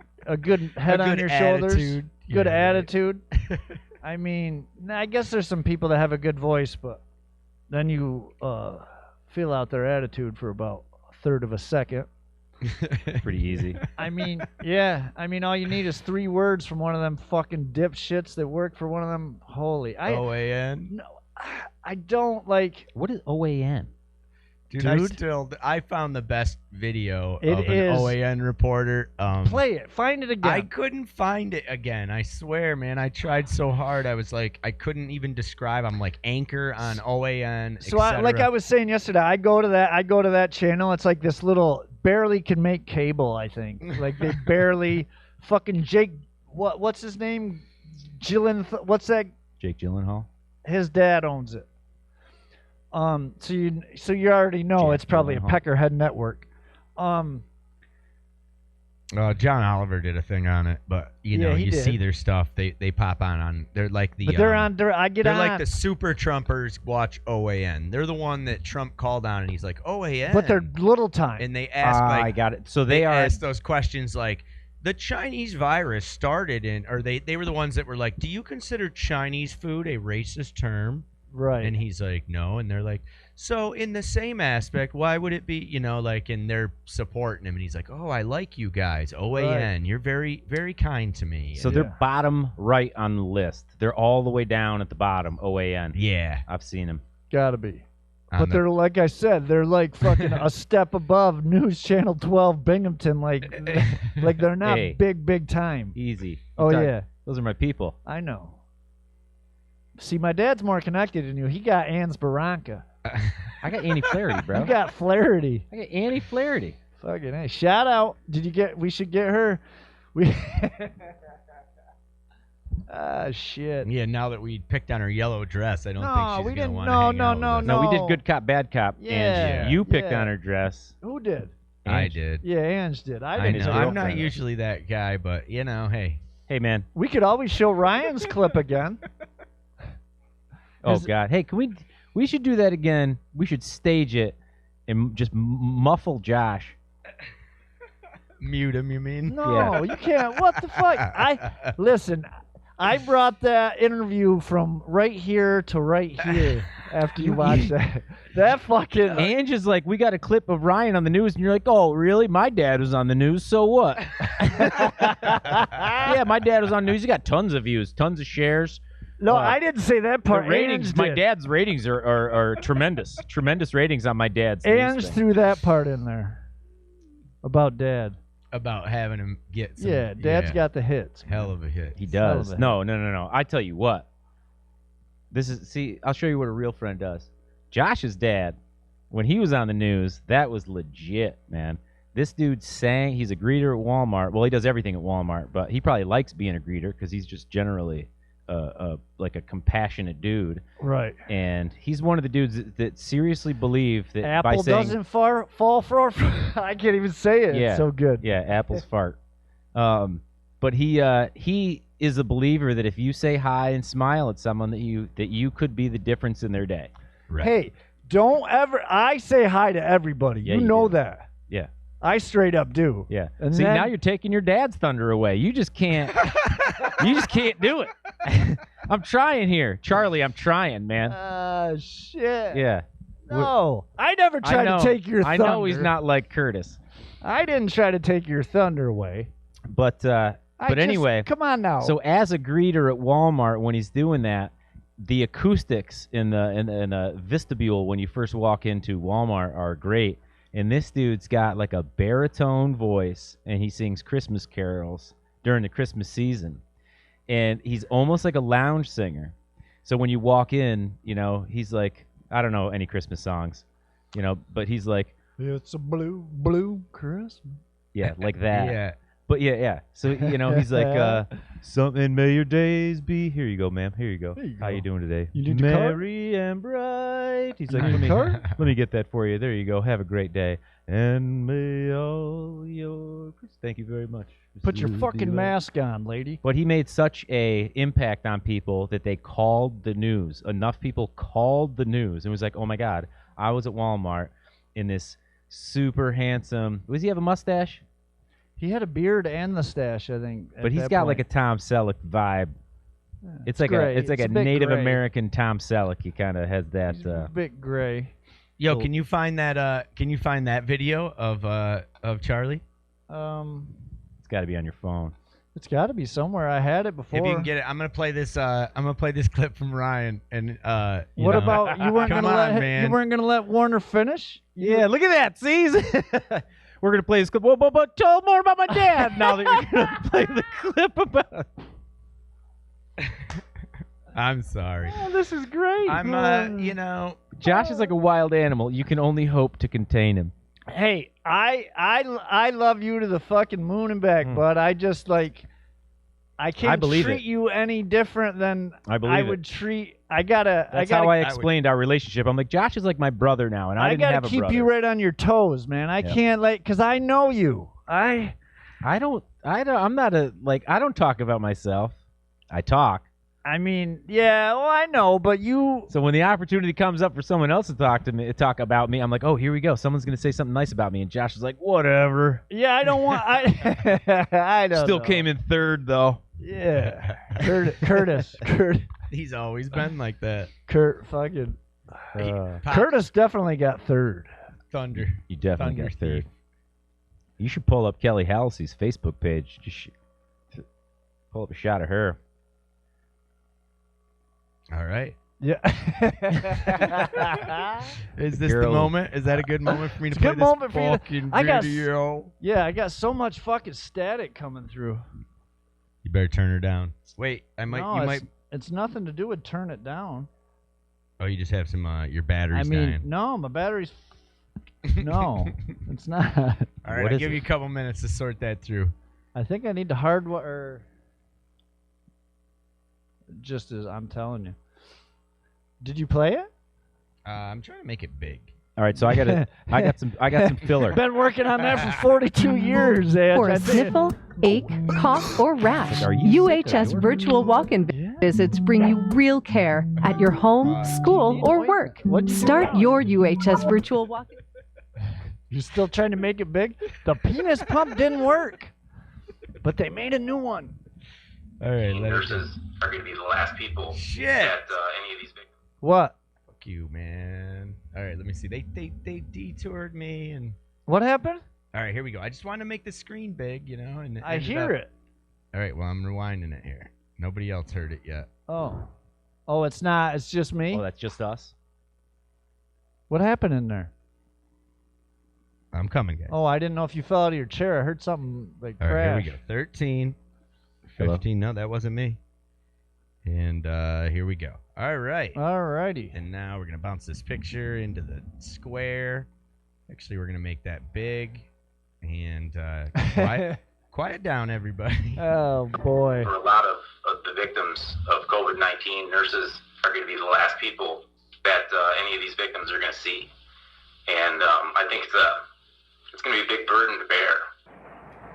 head on your shoulders, attitude. good Yeah, right. attitude. I mean, I guess there's some people that have a good voice, but then you feel out their attitude for about a third of a second. Pretty easy. I mean, yeah. I mean, all you need is 3 words from one of them fucking dipshits that work for one of them. Holy, OAN. no, I don't like. What is OAN? Dude, I found the best video It of an is- OAN reporter. Play it. Find it again. I couldn't find it again. I swear, man. I tried so hard. I was like, I couldn't even describe. I'm like anchor on OAN. So like I was saying yesterday, I go to that channel. It's like this little barely can make cable, I think. Like they barely fucking Jake what's his name? What's that? Jake Gyllenhaal. His dad owns it. So you already know Jack it's probably a Gyllenhaal. Peckerhead network. John Oliver did a thing on it, but you know, he you did. see their stuff. They pop on. They're like the. But they're on. I get They're on. like the super Trumpers watch OAN. They're the one that Trump called on, and he's like OAN. But they're little time. and they ask I like got it. So they they are. ask those questions like the Chinese virus started in, or they were the ones that were like, do you consider Chinese food a racist term? Right. And he's like, no. And they're like, so in the same aspect, why would it be, you know, like, and they're supporting him. And he's like, oh, I like you guys. OAN, Right. you're very, very kind to me. So And- they're bottom right on the list. They're all the way down at the bottom. OAN. yeah. I've seen them. Gotta be. on But the- they're like I said, they're like fucking a step above News Channel 12 Binghamton. Like they're not Hey. big time. Easy. Oh You're yeah, Those are my people. I know. See, my dad's more connected than you. He got Ann's Barranca. I got Annie Flaherty, bro. You got Flaherty. I got Annie Flaherty. Fucking hey, shout out. We should get her. We. Shit. Yeah, now that we picked on her yellow dress, I don't No, think she's we gonna didn't- want no, to hang no, out no, with us. No, we No. did good cop, bad cop. Yeah, Angie. You picked yeah. on her dress. Who did? I Angie. did. Yeah, Ange did. I I didn't. know. take I'm it. not usually that guy, but you know, hey. Hey, man. We could always show Ryan's clip again. Oh, Is- God. Hey, can we should do that again. We should stage it and just muffle Josh. Mute him, you mean? No, you can't. What the fuck? Listen. I brought that interview from right here to right here after you watched that. That fucking. Ange is like, we got a clip of Ryan on the news, and you're like, oh, really? My dad was on the news, so what? Yeah, my dad was on the news. He got tons of views, tons of shares. No, I didn't say that The part. ratings, Ange my did. dad's ratings are tremendous. Tremendous ratings on my dad's news Ange thing. threw that part in there about dad. About having him get some. Yeah, dad's got the hits. man. hell of a hit. He Hell does. of a No. I tell you what. I'll show you what a real friend does. Josh's dad, when he was on the news, that was legit, man. This dude sang. He's a greeter at Walmart. Well, he does everything at Walmart, but he probably likes being a greeter because he's just generally like a compassionate dude. Right. And he's one of the dudes that seriouss believe that by Apple saying, doesn't fall for. I can't even say it. Yeah. It's so good. yeah, apples fart. But he is a believer that if you say hi and smile at someone that you could be the difference in their day. Right. Hey, don't ever. I say hi to everybody. Yeah, you you know do. that. Yeah. I straight up do. Yeah. And See, then- now you're taking your dad's thunder away. You just can't. You just can't do it. I'm trying here, Charlie. I'm trying, man. Shit. Yeah. No, I never I tried know. to take your I thunder. know he's not like Curtis, I didn't try to take your thunder away. but anyway. Come on now. So as a greeter at Walmart, when he's doing that, the acoustics in the vestibule when you first walk into Walmart are great. And this dude's got like a baritone voice, and he sings Christmas carols during the Christmas season. And he's almost like a lounge singer. So when you walk in, you know, he's like, I don't know any Christmas songs, you know, but he's like, it's a blue Christmas. yeah, like that. Yeah. But yeah. So, you know, he's like, something may your days be. Here you go, ma'am. Here you go. There you How go. you doing today? You need your card? Merry and bright. He's like, You let need me, your card? let me get that for you. There you go. Have a great day. And may all your... Thank you very much. Put your This is fucking the- mask on, lady. But he made such a impact on people that they called the news. Enough people called the news and was like, oh my God, I was at Walmart in this super handsome... Does he have a mustache? He had a beard and the stash, I think. But he's got like a Tom Selleck vibe. It's like gray. a It's a bit Native gray. American Tom Selleck. He kind of has that. He's a bit gray. Yo, Cool. can you find that? Can you find that video of Charlie? It's It's got to be on your phone. It's got to be somewhere. I had it before. If you can get it, I'm gonna play this. I'm gonna play this clip from Ryan. And What about you weren't Come gonna on, let man. you weren't gonna let Warner finish? Yeah, look at that. See? We're going to play this clip. But tell more about my dad now that you're going to play the clip about. I'm sorry. Oh, this is great. I'm Josh is like a wild animal. You can only hope to contain him. Hey, I love you to the fucking moon and back, but I just like I can't believe treat it. you any different than I believe I it. would treat. I gotta. That's I gotta, how I explained our relationship. I'm like, Josh is like my brother now, and I didn't gotta have a keep brother. you right on your toes, man. I can't because I know you. I'm not I don't talk about myself. I talk. I mean, yeah, well, I know, but you. So when the opportunity comes up for someone else to talk about me, I'm like, oh, here we go. Someone's gonna say something nice about me, and Josh is like, whatever. Yeah, I don't want. I don't. Still know. came in third though. Yeah, Curtis. He's always been like that. Fucking. Pops. Curtis definitely got third. Thunder. You definitely Thunder got third. thief. You should pull up Kelly Halsey's Facebook page. Just pull up a shot of her. All right. Yeah. Is this the Girl. moment? Is that a good moment for me to It's a play good this moment for you to- fucking I got video? Yeah, I got so much fucking static coming through. You better turn her down. Wait, No, it's nothing to do with turn it down. Oh, you just have some your batteries I mean, dying. no, my battery's. No, it's not. All right, What I'll is give it? you a couple minutes to sort that through. I think I need to hardwire. Just as I'm telling you. Did you play it? I'm trying to make it big. All right, so I got some filler. Been working on that for 42 years, Ed. For I a did. sniffle, ache, cough, or rash, Are you sick or UHS what? virtual walk-in Yeah. visits bring you real care at your home, school, or work. What'd you do? Start your UHS virtual walk-in. You still trying to make it big? The penis pump didn't work, but they made a new one. All right, let it go. Nurses are going to be the last people Shit. at any of these victims. What? Fuck you, man. All right, let me see. They detoured me and. What happened? All right, here we go. I just wanted to make the screen big, you know. And I hear it. All right, well I'm rewinding it here. Nobody else heard it yet. Oh, it's not. It's just me. Oh, that's just us. What happened in there? I'm coming, guys. Oh, I didn't know if you fell out of your chair. I heard something like All right, crash. here we go. 13, Hello? 15. No, that wasn't me. And here we go. All right. Alrighty. And now we're going to bounce this picture into the square. Actually, we're going to make that big. And quiet down, everybody. Oh boy. For a lot of the victims of COVID-19, nurses are going to be the last people that any of these victims are going to see. And I think it's going to be a big burden to bear.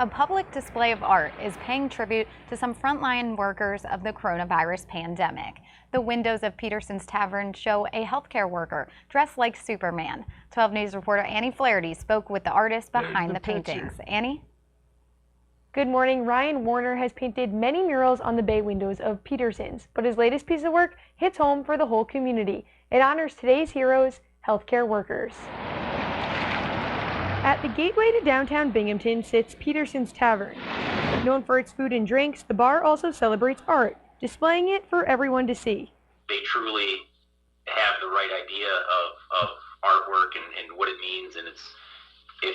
A public display of art is paying tribute to some frontline workers of the coronavirus pandemic. The windows of Peterson's Tavern show a healthcare worker dressed like Superman. 12 News reporter Annie Flaherty spoke with the artist behind the paintings. Annie? Good morning. Ryan Warner has painted many murals on the bay windows of Peterson's, but his latest piece of work hits home for the whole community. It honors today's heroes, healthcare workers. At the gateway to downtown Binghamton sits Peterson's Tavern. Known for its food and drinks, the bar also celebrates art, displaying it for everyone to see. They truly have the right idea of artwork and what it means, and if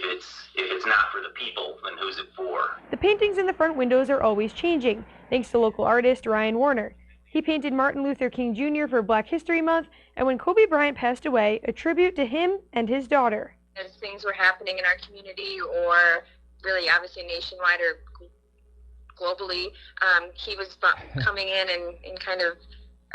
it's not for the people, then who's it for? The paintings in the front windows are always changing, thanks to local artist Ryan Warner. He painted Martin Luther King Jr. for Black History Month, and when Kobe Bryant passed away, a tribute to him and his daughter. As things were happening in our community, or really obviously nationwide or globally, he was coming in and kind of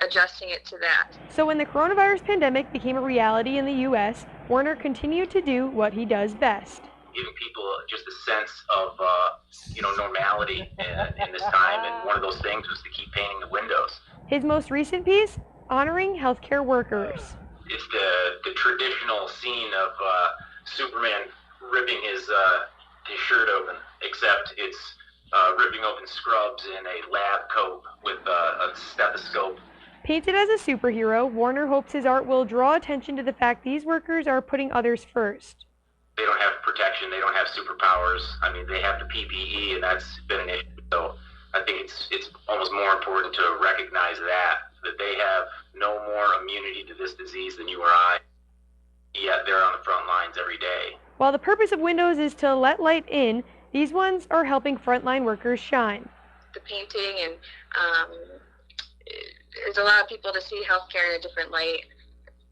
adjusting it to that. So when the coronavirus pandemic became a reality in the U.S., Warner continued to do what he does best. Giving people just a sense of normality in this time, and one of those things was to keep painting the windows. His most recent piece, honoring healthcare workers. It's the traditional scene of Superman ripping his shirt open, except it's ripping open scrubs in a lab coat with a stethoscope. Painted as a superhero, Warner hopes his art will draw attention to the fact these workers are putting others first. They don't have protection, they don't have superpowers. I mean, they have the PPE, and that's been an issue. So I think it's almost more important to recognize that they have no more immunity to this disease than you or I, yet they're on the front lines every day. While the purpose of windows is to let light in, these ones are helping frontline workers shine. The painting, and there's a lot of people to see healthcare in a different light,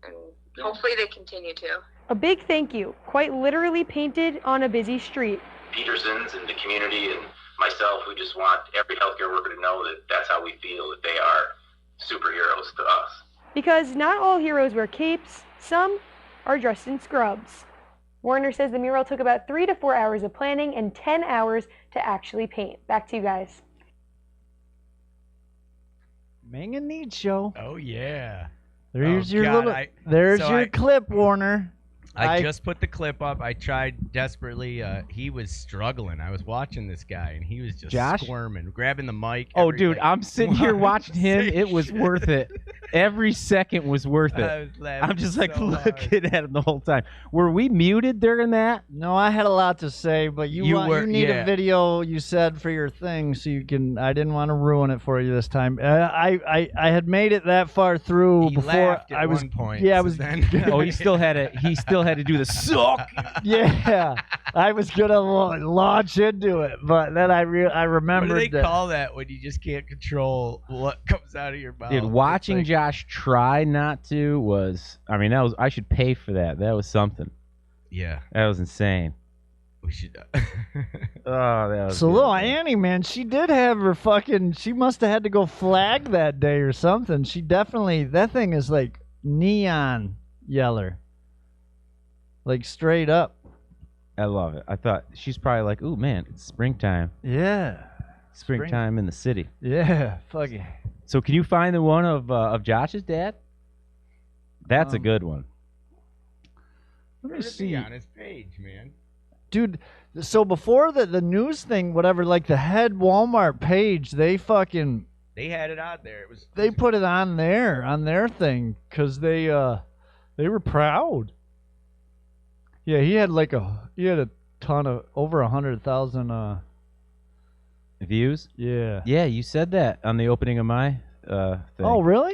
and hopefully they continue to. A big thank you, quite literally painted on a busy street. Petersons and the community and myself, we just want every healthcare worker to know that that's how we feel, that they are superheroes to us. Because not all heroes wear capes, some are dressed in scrubs. Warner says the mural took about 3 to 4 hours of planning and 10 hours to actually paint. Back to you guys. Mang and Neads show. Oh yeah. There's Oh, your God, little. There's so your I- clip, Warner. I just put the clip up. I tried desperately. He was struggling. I was watching this guy, and he was just Josh? squirming, grabbing the mic. Oh, dude, I'm sitting here watching him. say It was shit. worth it. Every second was worth I it. was laughing I'm just like so looking at him the whole time. Were we muted during that? No, I had a lot to say, but you need a video. You said for your thing, so you can. I didn't want to ruin it for you this time. I had made it that far through He before laughed at I was. one point, Yeah, I so was. then- Oh, he still had to do the suck. Yeah, I was gonna launch into it, but then I What remembered do they that. call that when you just can't control what comes out of your mouth? Dude, It's watching like- Josh try not to was. I mean, that was. I should pay for that. That was something. Yeah, That was insane. we should. Oh, that was. So good. little Annie, man, she did have her fucking. She must have had to go flag that day or something. She definitely. That thing is like neon yeller. Like straight up. I love it. I thought she's probably like, "Ooh, man, it's springtime. Yeah. Springtime in the city." Yeah. Fucking. So, can you find the one of Josh's dad? That's a good one. Let me Where is he see. on his page, man? Dude, so before the news thing, whatever, like the head Walmart page, they fucking They had it out there. It was. they put it on their thing because they were proud. Yeah, he had a ton of over 100,000 Views? yeah. Yeah, you said that on the opening of my thing. Oh, really?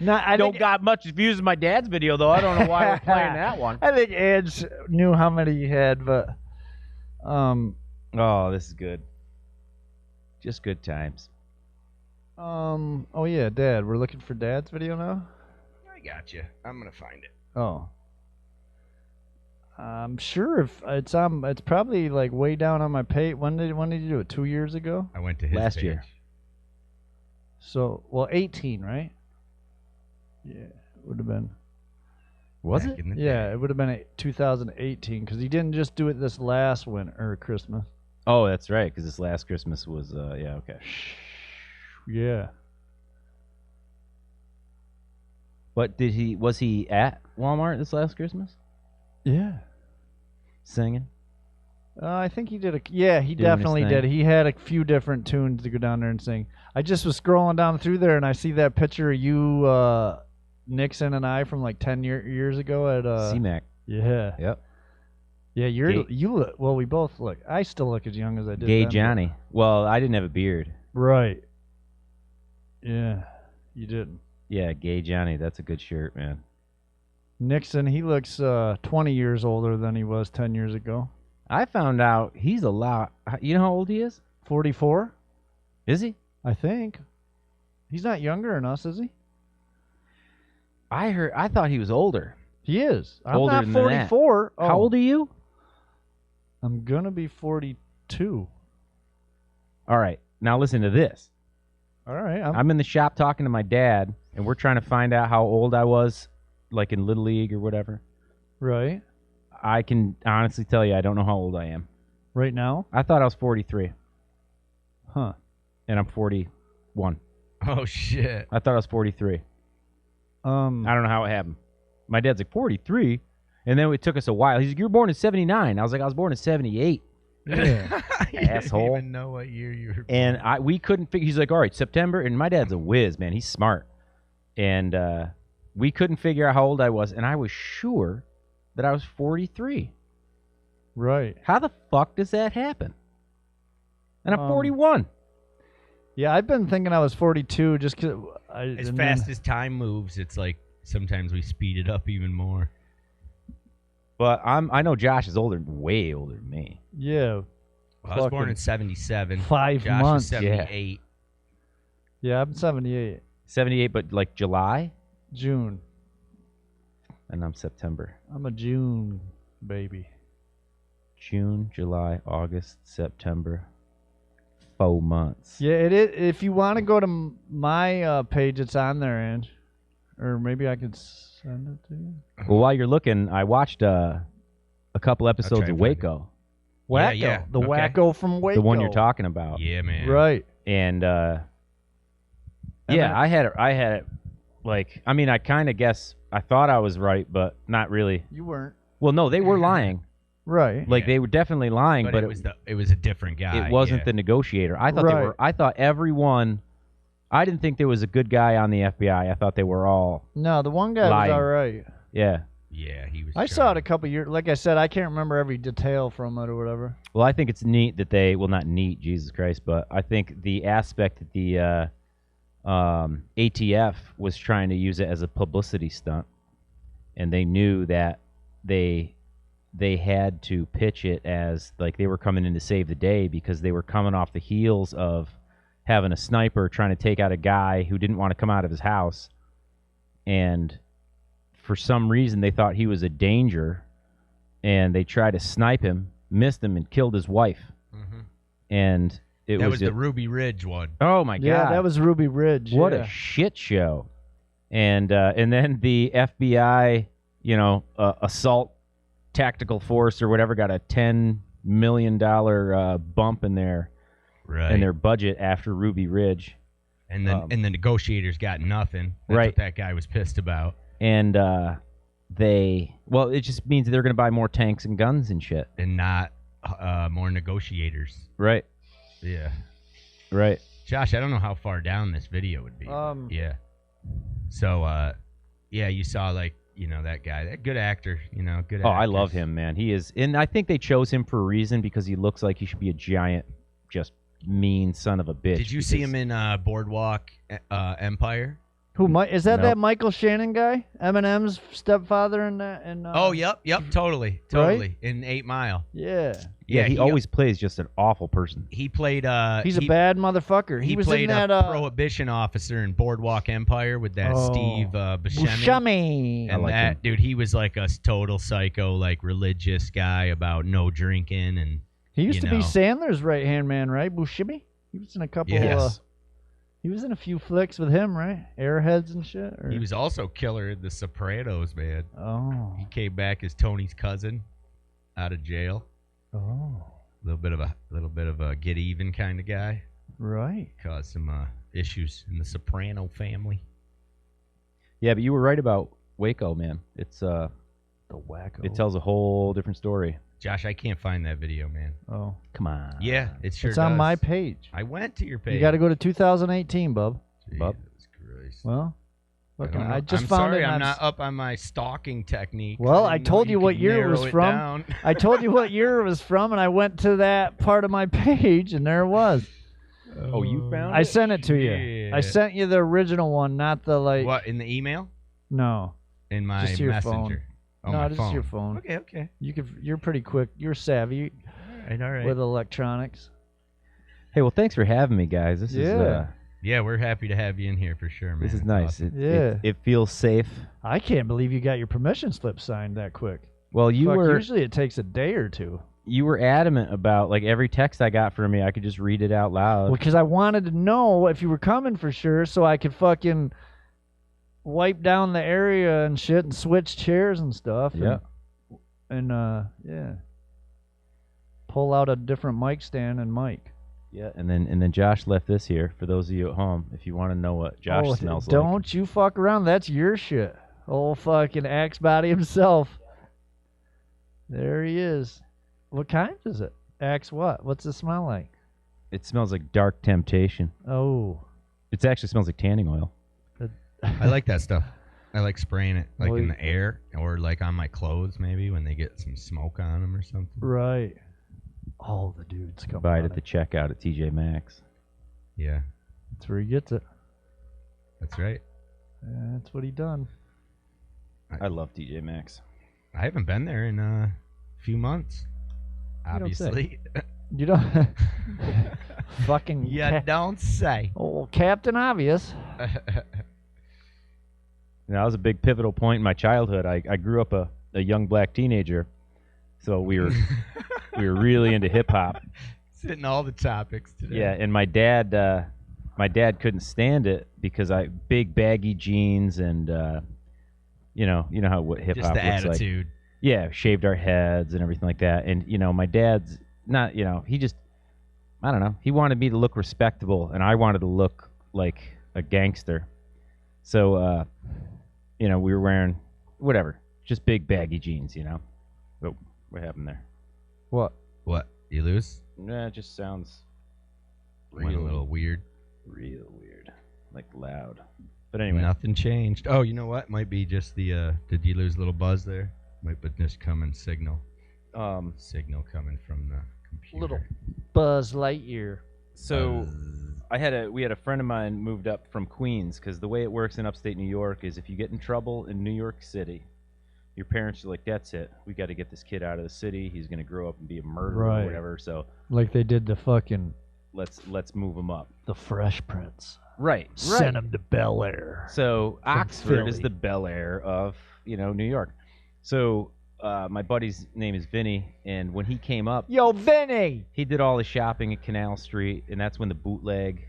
No, I Don't think, got much views in my dad's video though. I don't know why we're playing that one. I think Edge knew how many he had, but Oh, this is good. Just good times. oh yeah, Dad, we're looking for Dad's video now. I got you. I'm gonna find it. Oh. I'm sure if it's probably like way down on my page. When did you do it? 2 years ago? I went to his Last page. year. So, well, 18, right? Yeah, it would have been. Was Back it? in the Yeah, day. it would have been 2018 because he didn't just do it this last winter or Christmas. Oh, that's right. Because this last Christmas was yeah, okay. Yeah. But was he at Walmart this last Christmas Yeah. singing? I think he did he Doing his definitely thing. did. He had a few different tunes to go down there and sing. I just was scrolling down through there and I see that picture of you, Nixon and I from like 10 years ago at C-Mac. Yeah. Yep. Yeah, Gay- you look, well, we both look. I still look as young as I did Gay then, but- Johnny. Well, I didn't have a beard. Right. Yeah, you didn't. Yeah, Gay Johnny. That's a good shirt, man. Nixon, he looks 20 years older than he was 10 years ago. I found out he's a lot. You know how old he is? 44, Is he? I think. He's not younger than us, is he? I thought he was older. He is. I'm Older not than that. 44. Oh, How old are you? I'm gonna be 42. All right. Now listen to this. All right. I'm in the shop talking to my dad, and we're trying to find out how old I was, like in Little League or whatever. Right. I can honestly tell you I don't know how old I am. Right now? I thought I was 43, Huh. and I'm 41. Oh shit. I thought I was 43. I don't know how it happened. My dad's like, 43? And then it took us a while. He's like, you were born in 79. I was like, I was born in 78. Yeah. You Asshole. didn't even know what year you were. And we couldn't figure. He's like, all right, September. And my dad's a whiz, man. He's smart. And we couldn't figure out how old I was. And I was sure that I was 43. Right. How the fuck does that happen? And I'm 41. Yeah, I've been thinking I was 42 just because. As fast as time moves, it's like sometimes we speed it up even more. But I know Josh is way older than me. Yeah. I was born in 77. 5 Josh months. was 78. Yeah, I'm 78. 78, but like July? June. And I'm September. I'm a June baby. June, July, August, September. 4 months. Yeah, it is. If you want to go to my page, it's on there, Ange. Or maybe I could send it to you. Well, while you're looking, I watched a couple episodes of Waco. Wacko. Yeah. The Okay. Wacko from Waco. The one you're talking about. Yeah, man. Right. And And yeah, then- I had it like, I mean, I kind of guess I thought I was right, but not really. You weren't. Well, no, they were lying. Right. Like they were definitely lying, but it was a different guy. it wasn't the negotiator. I thought I thought everyone. I didn't think there was a good guy on the FBI. I thought they were all. No, the one guy lying. was all right. Yeah. Yeah, he was. I saw it a couple years. Like I said, I can't remember every detail from it or whatever. Well, I think it's neat that they. Well, not neat, Jesus Christ, but I think the aspect that the ATF was trying to use it as a publicity stunt, and they knew that they had to pitch it as like they were coming in to save the day because they were coming off the heels of having a sniper trying to take out a guy who didn't want to come out of his house, and for some reason they thought he was a danger, and they tried to snipe him, missed him, and killed his wife. Mm-hmm. And that was the Ruby Ridge one. Oh my God! Yeah, that was Ruby Ridge. What yeah. a shit show. And then the FBI, assault tactical force or whatever got a $10 million bump in their budget after Ruby Ridge. And then and the negotiators got nothing. That's Right. what that guy was pissed about. And it just means they're going to buy more tanks and guns and shit. And not more negotiators. Right. Yeah. Right. Josh, I don't know how far down this video would be. Yeah. So, you saw that guy, that good actor, good Oh, I actors. love him, man. He is, and I think they chose him for a reason because he looks like he should be a giant, just mean son of a bitch. Did you see him in Boardwalk Empire? Who is that? No. That Michael Shannon guy, Eminem's stepfather in that? And Yep, totally. In 8 Mile. Yeah. Yeah, he always plays just an awful person. He played. He's a bad motherfucker. He was played in that a prohibition officer in Boardwalk Empire with that Steve Buscemi. Buscemi. And like that him. dude, he was like a total psycho, like religious guy about no drinking and. He used to be Sandler's right hand man, right? Buscemi. He was in a couple. Yes. He was in a few flicks with him, right? Airheads and shit. Or? He was also killer in The Sopranos, man. Oh. He came back as Tony's cousin, out of jail. Oh. A little bit of a get even kind of guy. Right. Caused some issues in the Soprano family. Yeah, but you were right about Waco, man. It's the Wacko. It tells a whole different story. Josh, I can't find that video, man. Oh. Come on. Yeah, it sure It's on does. my page. I went to your page. You got to go to 2018, bub. Jesus Christ. Well, look, don't know. I just I'm found sorry, it. and I'm I've not up on my stalking technique. Well, I didn't know told you what could year it narrow was it from. down. I told you what year it was from, and I went to that part of my page, and there it was. Oh, you found I it? sent it to you. I Shit. sent you the original one, not the like. What, in the email? No. In my Just your messenger? phone. Oh, No, my just phone. your phone. Okay. You're pretty quick. You're savvy All right. with electronics. Hey, well, thanks for having me, guys. This is Yeah. Yeah, we're happy to have you in here for sure, man. this is It's nice. awesome. It feels safe. I can't believe you got your permission slip signed that quick. Well, Usually it takes a day or two. You were adamant about like every text I got from you, I could just read it out loud. Because I wanted to know if you were coming for sure, so I could fucking wipe down the area and shit and switch chairs and stuff. Yeah. And yeah. Pull out a different mic stand and mic. Yeah, and then Josh left this here for those of you at home. If you want to know what Josh smells like. Don't you fuck around. That's your shit. Old fucking axe body himself. There he is. What kind is it? Axe what? What's it smell like? It smells like Dark Temptation. Oh. It actually smells like tanning oil. I like that stuff. I like spraying it like Well, in the air or like on my clothes maybe when they get some smoke on them or something. Right. All the dudes come Buy it on at the checkout at TJ Maxx. Yeah, That's where he gets it. that's right. Yeah, that's what he done. I love TJ Maxx. I haven't been there in a few months. don't say. Obviously. You don't. Fucking. You don't say. Oh, Captain Obvious. That was a big pivotal point in my childhood. I grew up a young black teenager, so we were really into hip hop. Hitting all the topics today. Yeah, and my dad couldn't stand it because big baggy jeans and you know how what hip Just hop the looks attitude. like. Yeah, shaved our heads and everything like that. And my dad's not, he just, I don't know. He wanted me to look respectable, and I wanted to look like a gangster. So we were wearing whatever, just big baggy jeans, But what happened there? What? What? You lose? Nah, it just sounds Went a little weird. real weird, like loud. But anyway, Nothing changed. Oh, you know what? Might be just the. Did you lose a little buzz there? Might be just coming signal. Signal coming from the computer. Little Buzz Lightyear. So we had a friend of mine moved up from Queens, because the way it works in upstate New York is if you get in trouble in New York City, your parents are like, that's it. We got to get this kid out of the city. He's going to grow up and be a murderer Right. or whatever. So Like they did the fucking let's move him up. the Fresh Prince. Right. Send him to Bel Air. So Oxford is Philly. the Bel Air of New York. So my buddy's name is Vinny, and when he came up, Yo, Vinny. he did all the shopping at Canal Street, and that's when the bootleg,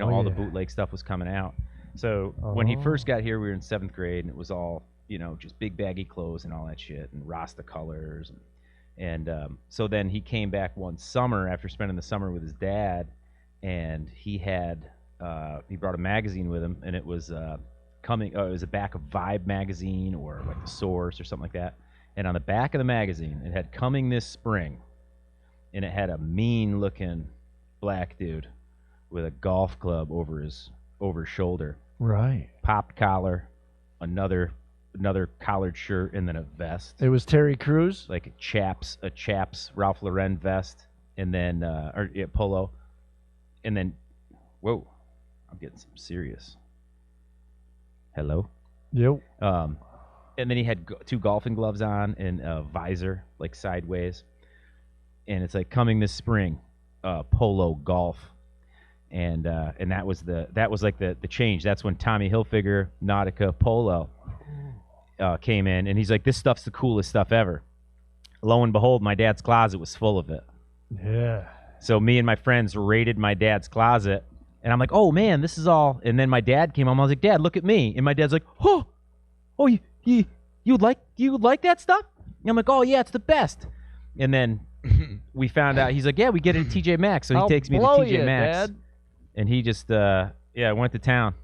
all the yeah. bootleg stuff was coming out. So when he Oh. first got here, we were in 7th grade, and it was all, just big baggy clothes and all that shit, and Rasta colors. And so then he came back one summer after spending the summer with his dad, and he brought a magazine with him, and it was it was the back of Vibe magazine or like The Source or something like that. And on the back of the magazine, it had "Coming This Spring," and it had a mean-looking black dude with a golf club over his shoulder, Right. popped collar, another collared shirt, and then a vest, It was Terry Crews. like a chaps Ralph Lauren vest, and then polo, and then whoa, I'm getting some serious. Hello. Yep. And then he had two golfing gloves on and a visor, like sideways. And it's like coming this spring, polo golf. And that was like the change. That's when Tommy Hilfiger Nautica Polo came in, and he's like, this stuff's the coolest stuff ever. Lo and behold, my dad's closet was full of it. Yeah. So me and my friends raided my dad's closet, and I'm like, oh man, this is all. And then my dad came home. I was like, Dad, look at me. And my dad's like, oh, you like that stuff? And I'm like, oh yeah, it's the best. And then we found out, he's like, yeah, we get it at TJ Maxx. So he I'll takes me to blow TJ you, Maxx, Dad. and he just went to town.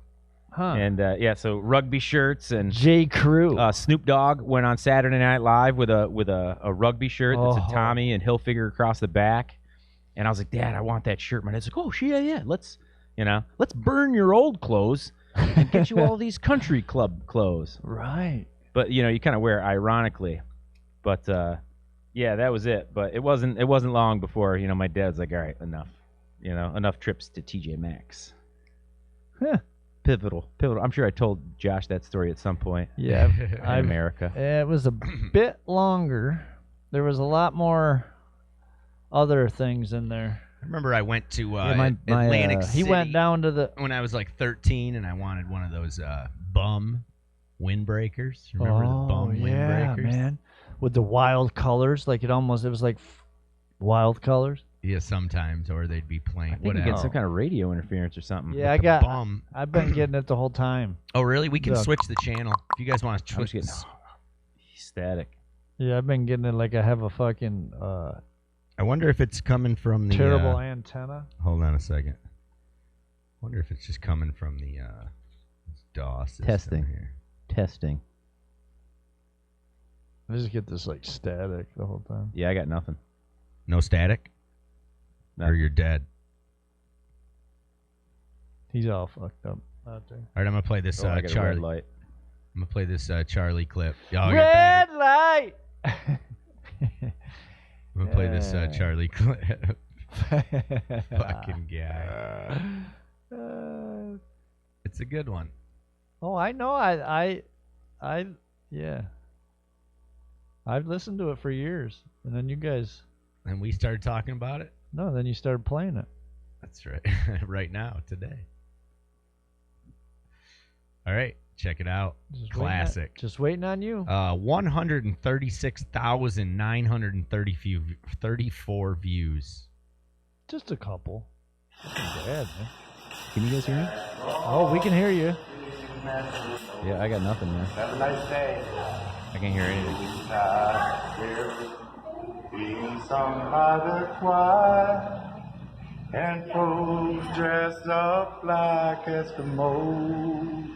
Huh. And so rugby shirts and J. Crew. Snoop Dogg went on Saturday Night Live with a rugby shirt that's Oh. a Tommy and Hilfiger across the back. And I was like, Dad, I want that shirt. My dad's like, oh, yeah. Let's burn your old clothes and get you all these country club clothes. Right. But you kind of wear it ironically. But yeah, that was it. But it wasn't long before my dad's like, all right, enough. Enough trips to TJ Maxx. Huh. Pivotal. I'm sure I told Josh that story at some point. Yeah. In America. It was a bit longer. There was a lot more other things in there. I remember I went to he Atlantic City went down to the. when I was like 13, and I wanted one of those bum windbreakers. Remember the bum yeah, windbreakers? man. With the wild colors, like it was like wild colors. Yeah, sometimes, or they'd be playing. I think you get some kind of radio interference or something. Yeah, With the bum. I've been getting it the whole time. Oh, really? We can The- switch the channel if you guys want to I'm just switch. getting static. Yeah, I've been getting it like I have a fucking I wonder if it's coming from the terrible antenna. Hold on a second. Wonder if it's just coming from the DOS system Testing. here. Testing. I just get this like static the whole time. Yeah, I got nothing. No static? No. Or you're dead? He's all fucked up out there. All right, I'm gonna play this I got a red Charlie. light. I'm gonna play this Charlie clip. Oh, you're Red better. light. We'll play this Charlie clip. Fucking guy. It's a good one. Oh, I know. Yeah. I've listened to it for years, and then you guys. And we started talking about it? No, then you started playing it. That's right. Right now, today. All right. Check it out. Classic. Just waiting on you. 136,934 views. Just a couple. Nothing bad, man. Can you guys hear me? Oh, we can hear you. Yeah, I got nothing, man. Have a nice day. I can't hear anything. Being sung by the choir and folks dressed up like Eskimos.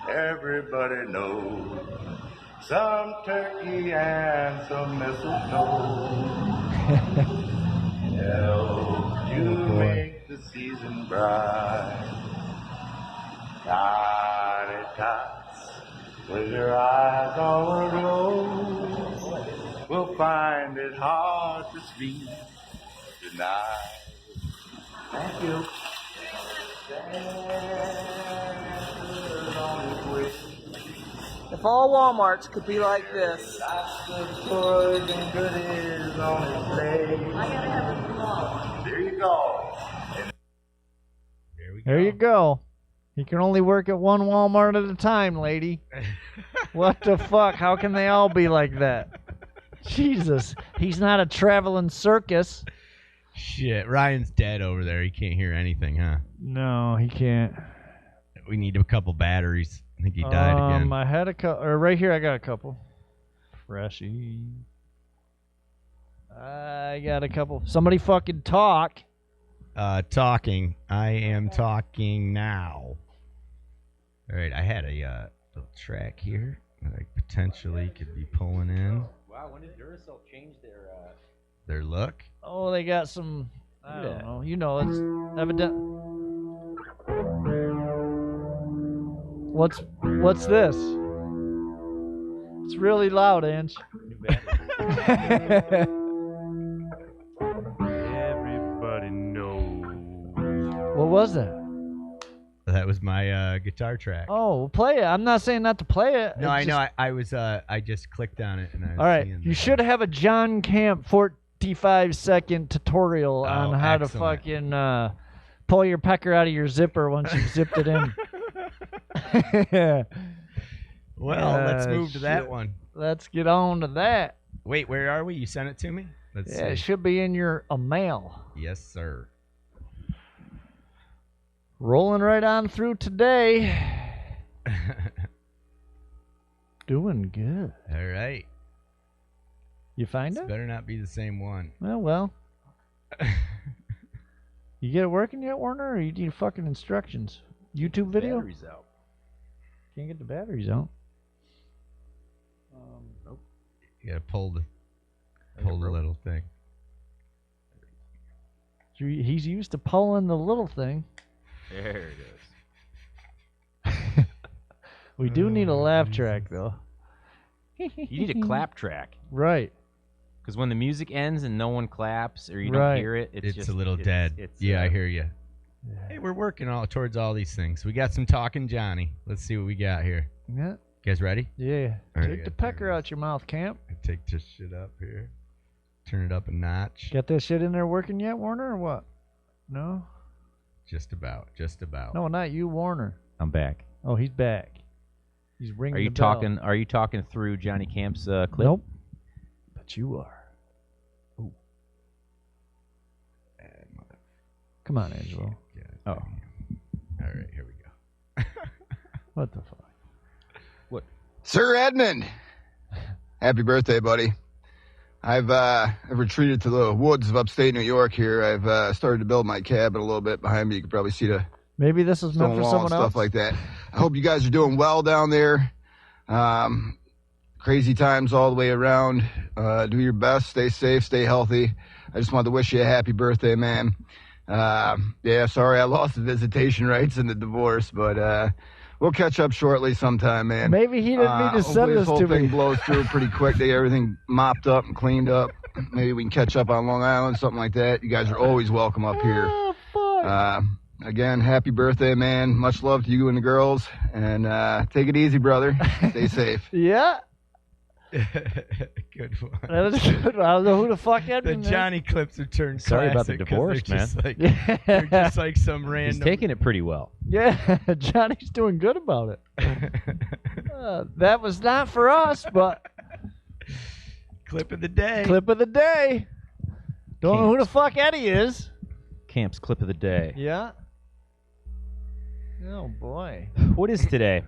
Everybody knows some turkey and some mistletoe. Help you make the season bright. Tiny tots with your eyes all aglow will find it hard to sleep tonight. Thank you. If all Walmarts could be like this. There you go. There you go. You can only work at one Walmart at a time, lady. What the fuck? How can they all be like that? Jesus. He's not a traveling circus. Shit. Ryan's dead over there. He can't hear anything, huh? No, he can't. We need a couple batteries. I think he died again. I had a couple. Or right here, I got a couple. Freshy. I got a couple. Somebody fucking talk. Talking. I am talking now. All right, I had a little track here that I potentially could be pulling in. Wow, when did Duracell change their look? Oh, they got some. I don't know. You know, it's evident. What's this? It's really loud, Ange. Everybody knows. What was that? That was my guitar track. Oh, play it. I'm not saying not to play it. No, I know. I was. I just clicked on it and I was all right. seeing You should have a John Camp 45-second tutorial on how to excellent. fucking pull your pecker out of your zipper once you've zipped it in. Well, let's move to that one. Let's get on to that. Wait, where are we? You sent it to me? Let's see. It should be in your mail. Yes, sir. Rolling right on through today. Doing good. All right. You find This it? better not be the same one. Well. You get it working yet, Warner, or you need fucking instructions? YouTube video? Batteries out. Can't get the batteries out. Nope. You gotta pull the little thing. He's used to pulling the little thing. There it is. We do need a laugh track, though. You need a clap track. Right. Because when the music ends and no one claps or you don't hear it, it's just a little dead. I hear you. Yeah. Hey, we're working towards all these things. We got some talking Johnny. Let's see what we got here. Yeah. You guys ready? Yeah. All right, Take the pecker out your mouth, Camp. Take this shit up here. Turn it up a notch. Got that shit in there working yet, Warner, or what? No? Just about. No, not you, Warner. I'm back. Oh, he's back. He's ringing Are you the bell. talking? Are you talking through Johnny Camp's clip? Nope. But you are. Ooh. Come on, Angelo. Oh. All right, here we go. What the fuck? What? Sir Edmund, happy birthday, buddy. I've retreated to the woods of upstate New York here. I've started to build my cabin a little bit behind me. You can probably see the maybe this is meant for wall someone and else. stuff like that. I hope you guys are doing well down there. Crazy times all the way around. Do your best. Stay safe. Stay healthy. I just wanted to wish you a happy birthday, man. Yeah, sorry I lost the visitation rights in the divorce, but we'll catch up shortly sometime, man. Maybe he didn't mean to send hopefully this this whole to thing me. blows through pretty quick. They get everything mopped up and cleaned up. maybe we can catch up on Long Island, something like that. You guys are always welcome up here. Oh, fuck. Again, happy birthday, man. Much love to you and the girls. And take it easy, brother. Stay safe. Yeah. Good one. That is good. I don't know who the fuck The Edmund is. Johnny clips are turned Sorry about the classic 'cause divorce, they're just man. Like, they're just like some random. He's taking it pretty well. Yeah, Johnny's doing good about it. That was not for us, but Clip of the day. clip of the day. Don't know who the fuck Eddie is. Camp's clip of the day. Yeah. Oh, boy. What is today?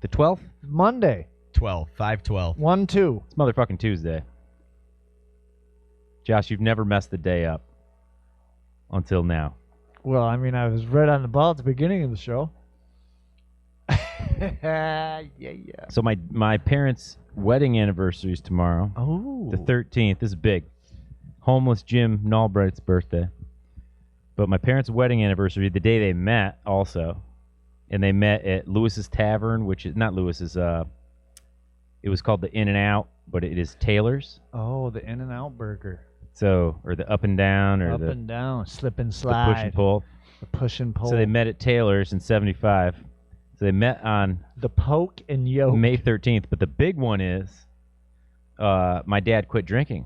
The 12th? Monday. 12, 5/12. 1-2. It's motherfucking Tuesday. Josh, you've never messed the day up until now. Well, I mean, I was right on the ball at the beginning of the show. Yeah. So my parents' wedding anniversary is tomorrow. Oh. The 13th. This is big. Homeless Jim Nalbright's birthday. But my parents' wedding anniversary, the day they met also. And they met at Lewis's Tavern, which is not Lewis's. It was called the In-N-Out, but it is Taylor's. Oh, the In-N-Out burger. So, or the Up and Down, or Up the and down, slip and the slide. Push and Pull. The push and pull. So they met at Taylor's in 75. So they met on the poke and yoke. May 13th. But the big one is my dad quit drinking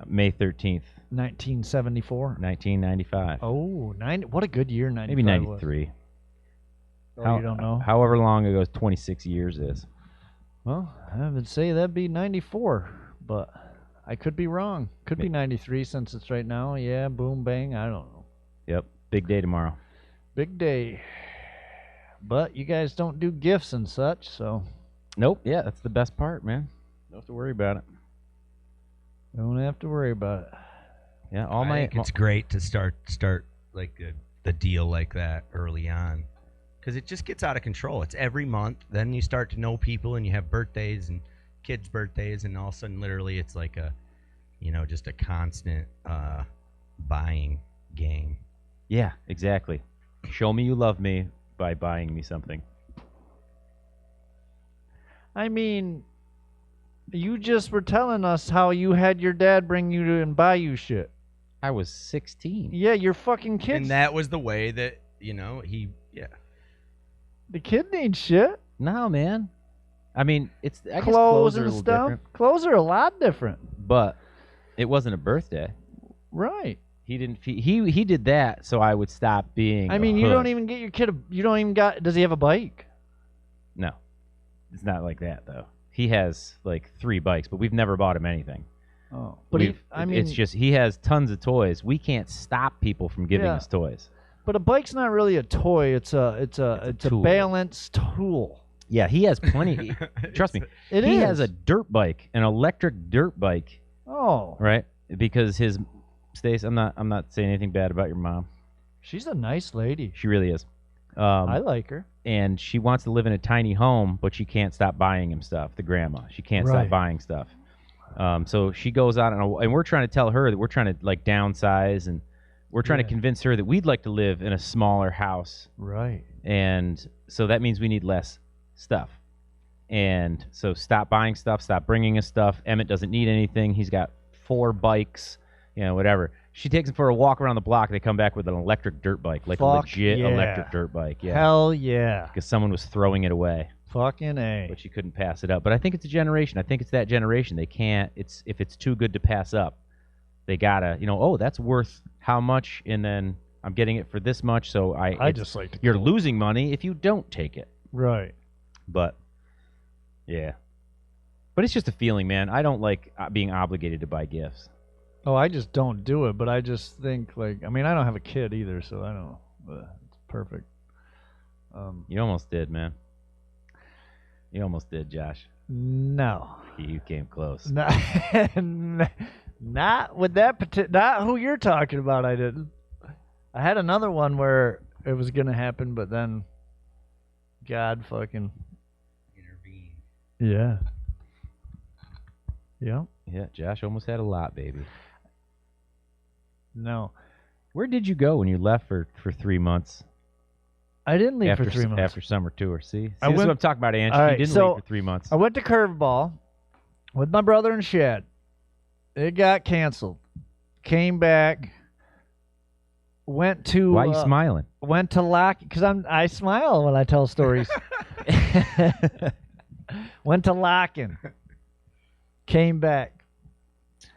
May 13th. 1974. 1995. Oh, what a good year 95 Maybe 93. Oh, you don't know? However long ago 26 years is. Well, I would say that'd be 94, but I could be wrong. Could be 93 since it's right now. Yeah, boom, bang. I don't know. Yep. Big day tomorrow. Big day. But you guys don't do gifts and such, so. Nope. Yeah, that's the best part, man. Don't have to worry about it. Don't have to worry about it. Yeah, I think it's great to start like the deal like that early on, because it just gets out of control. It's every month. Then you start to know people, and you have birthdays and kids' birthdays, and all of a sudden, literally, it's like just a constant buying game. Yeah, exactly. Show me you love me by buying me something. I mean, you just were telling us how you had your dad bring you to and buy you shit. I was 16. Yeah, your fucking kids. And that was the way that The kid needs shit. No, man. I mean, I guess Clothes are a and little stuff. different, Clothes are a lot different. but it wasn't a birthday. Right. He didn't. He did that so I would stop being. I mean, a you hood. don't even get your kid. You don't even got. Does he have a bike? No, it's not like that though. He has like 3 bikes, but we've never bought him anything. Oh, but it's just he has tons of toys. We can't stop people from giving Yeah. us toys. But a bike's not really a toy. It's a tool. balanced tool. Yeah, he has plenty. Trust me, It he is. has a dirt bike, an electric dirt bike. Oh, Right, because his Stace. I'm not saying anything bad about your mom. she's a nice lady. She really is. I like her. And she wants to live in a tiny home, but she can't stop buying him stuff. The grandma, she can't Right. stop buying stuff. So she goes out and we're trying to tell her that we're trying to like downsize, and we're trying to convince her that we'd like to live in a smaller house. Right. And so that means we need less stuff. And so stop buying stuff, stop bringing us stuff. Emmett doesn't need anything. He's got 4 bikes, whatever. She takes him for a walk around the block. They come back with an electric dirt bike, like a Fuck legit yeah. electric dirt bike. Yeah. Hell yeah. Because someone was throwing it away. Fucking A. But she couldn't pass it up. But I think it's a generation. I think it's that generation. They can't. If it's too good to pass up, they gotta. Oh, that's worth how much, and then I'm getting it for this much. So I just like to. you're losing money if you don't take it. Right. But yeah. But it's just a feeling, man. I don't like being obligated to buy gifts. Oh, I just don't do it, but I just think I don't have a kid either, so I don't know. But it's perfect. You almost did, man. You almost did, Josh. No. You came close. Not with that not who you're talking about. I didn't. I had another one where it was gonna happen, but then God fucking intervened. Yeah. Yeah. Yeah, Josh almost had a lot, baby. No. Where did you go when you left for 3 months? I didn't leave after, for 3 months. After summer tour. See? I This is went- what I'm talking about, Angie. All You right, didn't so leave for 3 months. I went to Curveball with my brother and Shad. It got canceled. Came back. Went to. Why are you smiling? Went to Lock because I smile when I tell stories. Went to Locken. Came back.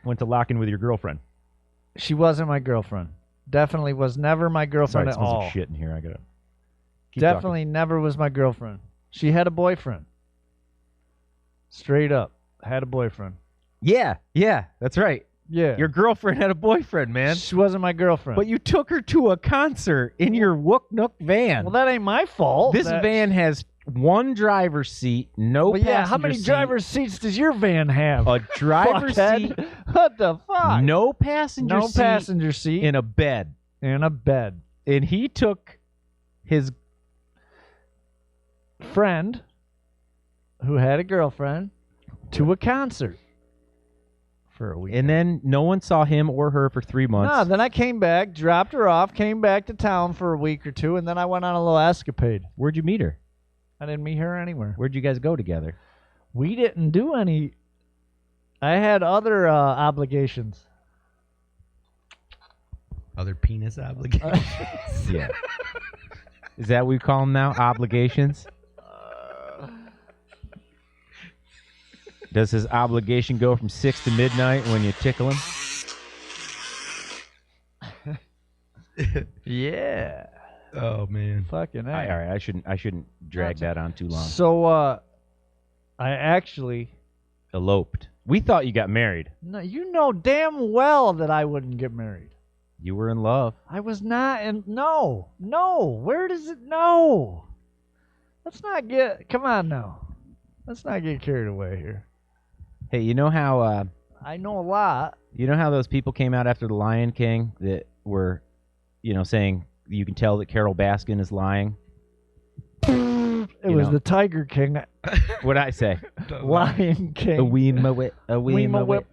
Went to Locken with your girlfriend. She wasn't my girlfriend. Definitely was never my girlfriend Sorry, it at smells all. like shit in here. I gotta. Keep Definitely never was my girlfriend. She had a boyfriend. Straight up, had a boyfriend. talking. Yeah, that's right. Yeah. Your girlfriend had a boyfriend, man. She wasn't my girlfriend. But you took her to a concert in your Wook Nook van. Well, that ain't my fault. This van has one driver's seat, no passenger yeah, how many seat. driver's seats does your van have? A driver's seat. What the fuck? No passenger seat. No passenger seat. In a bed. In a bed. And he took his friend, who had a girlfriend, to a concert for a week. And then no one saw him or her for 3 months. No, then I came back, dropped her off, came back to town for a week or two, and then I went on a little escapade. Where'd you meet her? I didn't meet her anywhere. Where'd you guys go together? We didn't do any. I had other obligations. Other penis obligations. Yeah. Is that what we call them now? Obligations? Does his obligation go from 6 to midnight when you tickle him? Yeah. Oh man. Fucking A. All right, I shouldn't drag that on too long. So I actually eloped. We thought you got married. No, you know damn well that I wouldn't get married. You were in love. I was not in. No. Where does it? No. Let's not get. Come on now. Let's not get carried away here. Hey, you know how? I know a lot. You know how those people came out after the Lion King that were, saying you can tell that Carol Baskin is lying. It was the Tiger King. What'd I say? Lion King. A weema whip.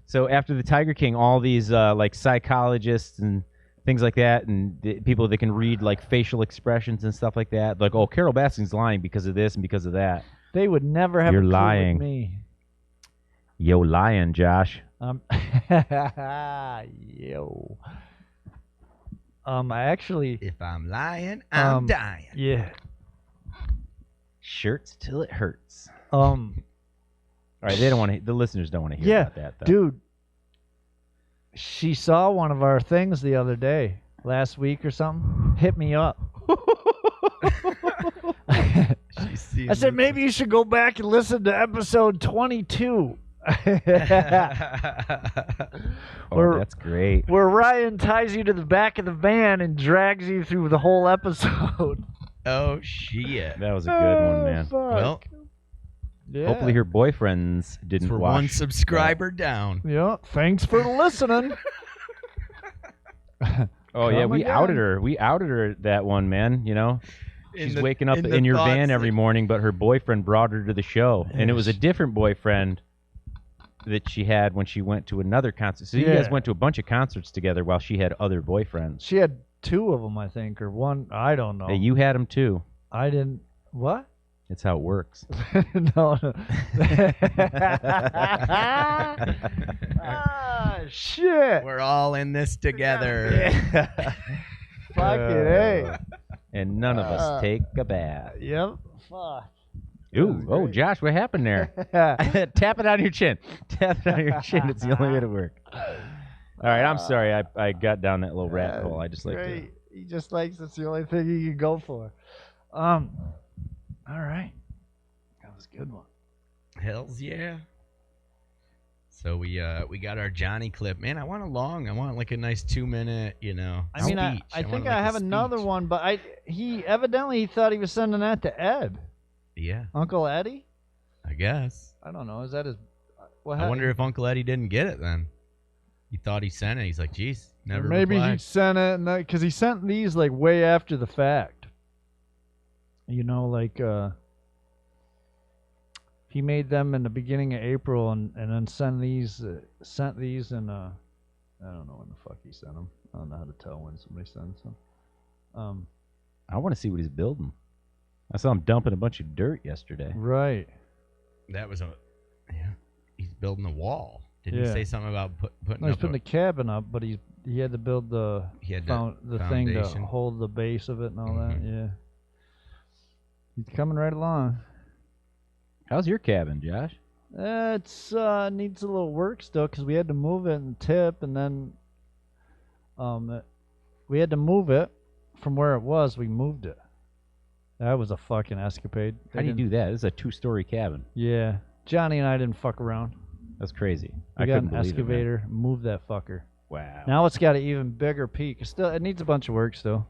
So after the Tiger King, all these like psychologists and things like that, and people that can read like facial expressions and stuff like that, like, oh, Carol Baskin's lying because of this and because of that. They would never have You're a clue lying. with me. Yo, lying, Josh. Yo. I actually. If I'm lying, I'm dying. Yeah. Shirts till it hurts. All right, they don't want to. The listeners don't want to hear about that, though. Dude. She saw one of our things the other day, last week or something. Hit me up. I said maybe you should go back and listen to episode 22. That's great. Where Ryan ties you to the back of the van and drags you through the whole episode. Oh shit! That was a good one, man. Fuck. Well, yeah. Hopefully her boyfriends didn't for watch one subscriber down. Yeah, thanks for listening. Oh yeah, we again. outed her. We outed her that one, man. She's waking up in in the your thoughts van that- every morning, but her boyfriend brought her to the show, and it was a different boyfriend that she had when she went to another concert. So you guys went to a bunch of concerts together while she had other boyfriends. She had 2 of them, I think, or one. I don't know. Hey, you had them too. I didn't. What? That's how it works. No. Shit. We're all in this together. Fucking A. And none of us take a bath. Yep. Fuck. Ooh, oh, Josh, what happened there? Tap it on your chin. Tap it on your chin. It's the only way to work. All right, I'm sorry. I got down that little rabbit hole. I just like to. He just likes it's the only thing he can go for. All right. That was a good one. Hells yeah. So we got our Johnny clip. Man, I want like a nice 2-minute, I mean, speech. I think want I like have a another speech. one, but he evidently thought he was sending that to Ed. Yeah, Uncle Eddie? I guess. I don't know. Is that his? I wonder if Uncle Eddie didn't get it then. He thought he sent it. He's like, geez, never Maybe replied. he sent it because he sent these like way after the fact. Like he made them in the beginning of April and then sent these in I don't know when the fuck he sent them. I don't know how to tell when somebody sends them. I want to see what he's building. I saw him dumping a bunch of dirt yesterday. Right. That was he's building a wall. Didn't he say something about putting No, he's up putting the cabin up, but he had to build the thing to to hold the base of it and all that. Yeah. He's coming right along. How's your cabin, Josh? It's needs a little work still because we had to move it and tip, and then we had to move it from where it was. We moved it. That was a fucking escapade. How do you do that? This is a 2-story cabin. Yeah, Johnny and I didn't fuck around. That's crazy. We I got couldn't an believe excavator, moved that fucker. Wow. Now it's got an even bigger peak. It needs a bunch of work still.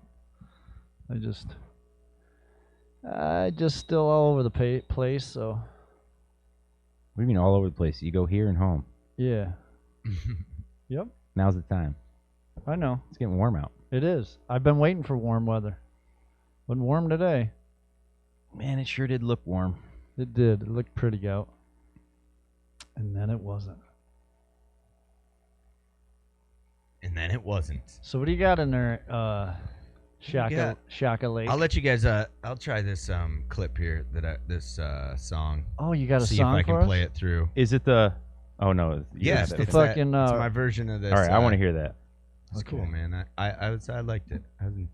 I just still all over the place. So. What do you mean all over the place? You go here and home. Yeah. Yep. Now's the time. I know. It's getting warm out. It is. I've been waiting for warm weather. Wasn't warm today. Man, it sure did look warm. It did. It looked pretty out. And then it wasn't. And then it wasn't. So what do you got in there, Shaka Lake? I'll let you guys. I'll try this clip here. This song. Oh, you got a see song if I can for play us? it through. Is it the? Oh no. Yeah, it's the it's fucking. it's my version of this. All right, I want to hear that. It's cool, man. I liked it.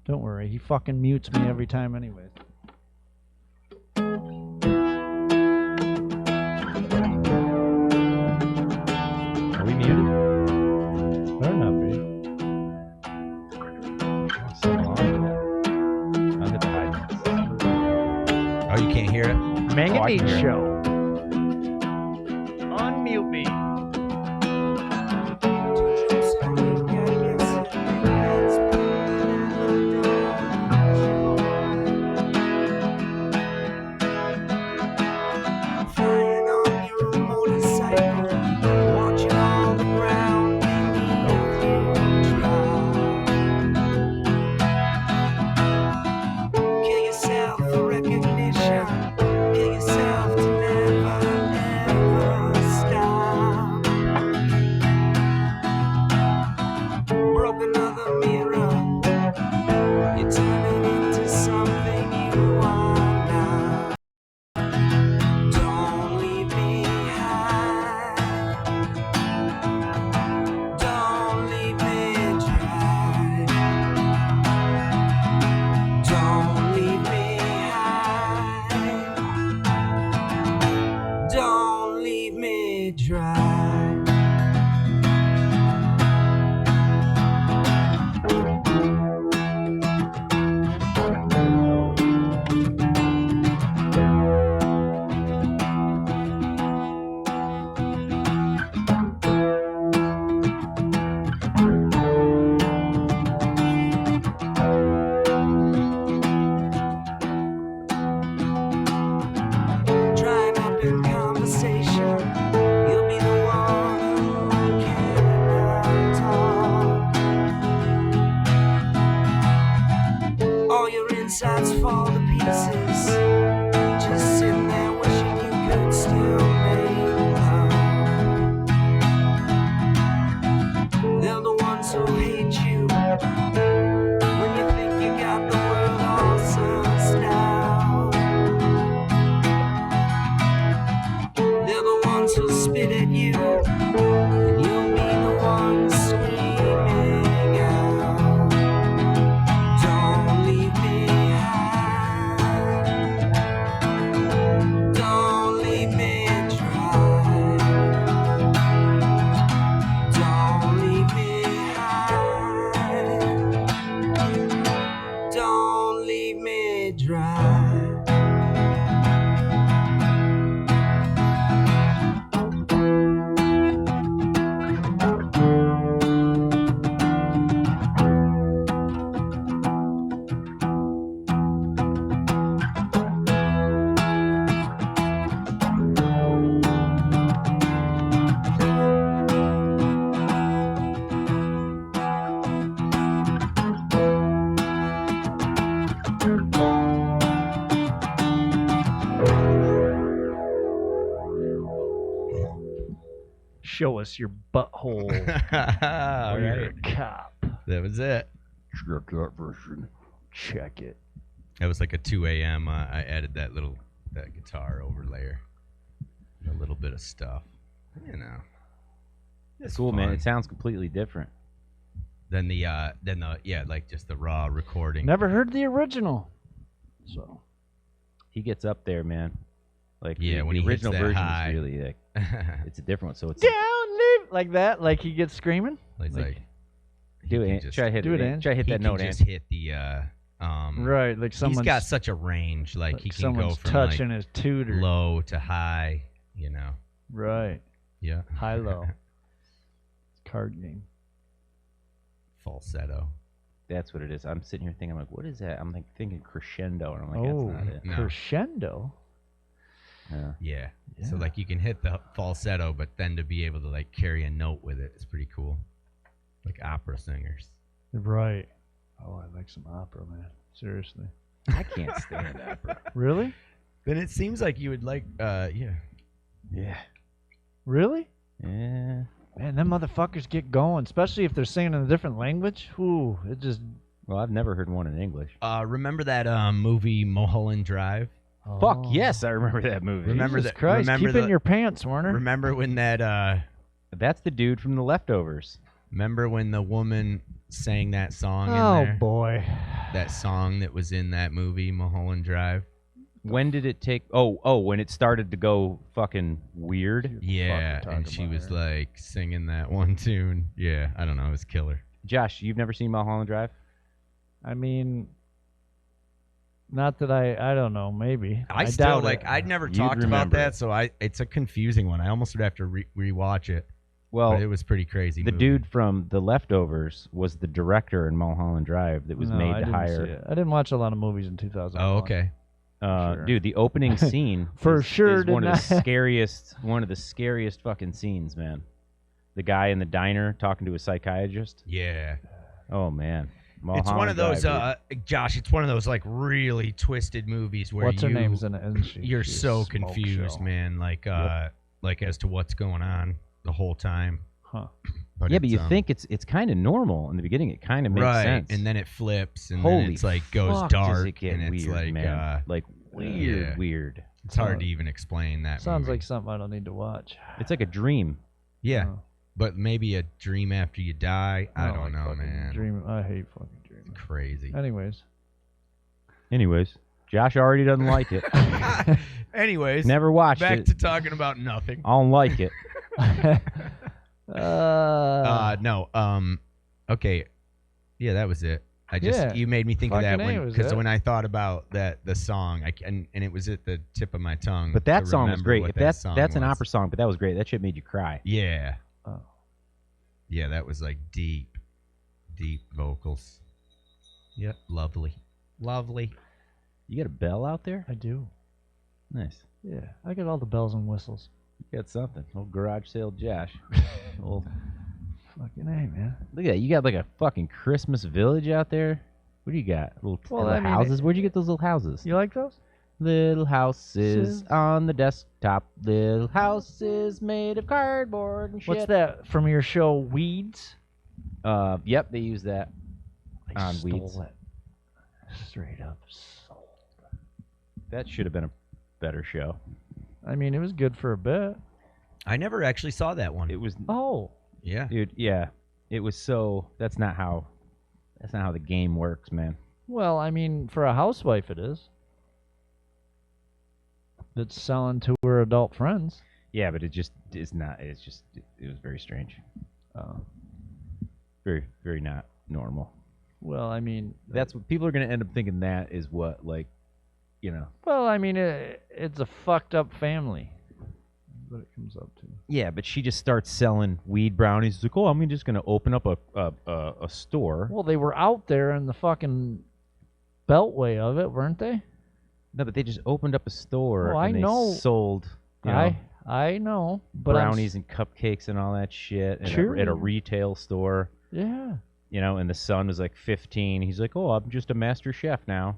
Don't worry, he fucking mutes me every time, anyways. Are we muted? Better not be. So long. I'll hit the high notes. Oh, you can't hear it? Mang Oh, I and can Neads hear it. show. Unmute me. insides fall to pieces. Just sitting there wishing you could still make love. They're the ones who hate you when you think you got the world all sussed out. They're the ones who spit at you, and you'll be the one screaming out. Don't leave me high. Don't leave me dry. Don't leave me high. Don't leave me dry. Show us your butthole. All Or you're right. a cop. That was it. Check that version. Check it. That was like a 2 a.m. I added that guitar overlayer, a little bit of stuff, you know. It's cool, man. It sounds completely different than the like just the raw recording. Never heard the original. So he gets up there, man. Like Yeah, when the he hits original that version high. is really like it's a different one. So it's down, live like that, like he gets screaming. Like do it. just- Try to hit do it, it. Ange. Try to hit he that can note, just Ange. hit the Right, like he's someone's got such a range. Like he can go someone's from touching like his tutor. low to high. Right, Yeah. high low. Card game. Falsetto. That's what it is. I'm sitting here thinking, I'm like, what is that? I'm like thinking crescendo, and I'm like, Oh, that's not it. No. crescendo. Yeah. So like you can hit the falsetto, but then to be able to like carry a note with it is pretty cool. Like opera singers. Right. Oh, I like some opera, man. Seriously. I can't stand opera. Really? Then it seems like you would like yeah. Really? Yeah. Man, them motherfuckers get going, especially if they're singing in a different language. Ooh, it just. Well, I've never heard one in English. Remember that movie Mulholland Drive? Fuck yes, I remember that movie. Remember Jesus that? Christ, Remember keep in your pants, Warner. Remember when that? That's the dude from The Leftovers. Remember when the woman sang that song in Oh there? boy. That song that was in that movie Mulholland Drive. When did it take? Oh, when it started to go fucking weird. Yeah, and she was like singing that one tune. Yeah, I don't know, it was killer. Josh, you've never seen Mulholland Drive? I mean, not that I don't know, maybe. I doubt still like. it. I'd never You'd talked about remember that, it. so it's a confusing one. I almost would have to rewatch it. Well, But it was pretty crazy. the movie. dude from The Leftovers was the director in Mulholland Drive that was No, made I to didn't hire. see it. I didn't watch a lot of movies in 2001. Oh, okay. Sure. Dude, the opening scene For is, sure is did one of the not- scariest fucking scenes, man. The guy in the diner talking to a psychiatrist. Yeah. Oh man. It's Mulholland one of those, Drive, Josh. It's one of those like really twisted movies where What's her you, name's in it, isn't she? You're She's so a smoke confused, show. man. Like, like as to what's going on the whole time. Huh. But yeah, but it's, you think it's kind of normal in the beginning. It kind of makes right, sense. and then it flips, and Holy then it's like goes fuck, dark, does it get and it's weird, like man. Like weird, yeah. weird. It's hard to even explain that. Sounds movie. like something I don't need to watch. It's like a dream. Yeah, Oh. but maybe a dream after you die. I don't like know, fucking man. Dream. I hate fucking dreaming. Crazy. Anyways. Josh already doesn't like it. Anyways, Never watched back it. to talking about nothing. I don't like it. No. Okay. Yeah, that was it. I just Yeah. you made me think of that Fucking A when was because it. when I thought about the song, and it was at the tip of my tongue. But that to song was remember great. what If that that's song an was. opera song, but that was great. That shit made you cry. Yeah. Oh. Yeah, that was like deep vocals. Yep, lovely. You got a bell out there? I do. Nice. Yeah, I got all the bells and whistles. You got something. Old garage sale Josh. Old. Fucking A, man. Look at that. You got like a fucking Christmas village out there. What do you got? Little, Well, little I mean, houses? Where'd you get those little houses? You like those? Little houses Sis. on the desktop. Little houses made of cardboard and shit. What's that from your show, Weeds? Yep, they use that I on stole Weeds. it. Straight up sold. That should have been a better show. I mean, it was good for a bit. I never actually saw that one. It was, Oh. Yeah. dude. Yeah, it was so. That's not how the game works, man. Well, I mean, for a housewife, it is. That's selling to her adult friends. Yeah, but it just is not. It's just it was very strange. Very, very not normal. Well, I mean, That's what people are gonna end up thinking. That is what, like, you know. well, I mean, it's a fucked up family. That's what it comes up to. Yeah, but she just starts selling weed brownies. It's like, oh, I'm just gonna open up a store. Well, they were out there in the fucking beltway of it, weren't they? No, but they just opened up a store. Oh, I and they know. sold. You know, I know, but brownies and cupcakes and all that shit at, Sure. at a retail store. Yeah. You know, and the son was like 15. He's like, oh, I'm just a master chef now.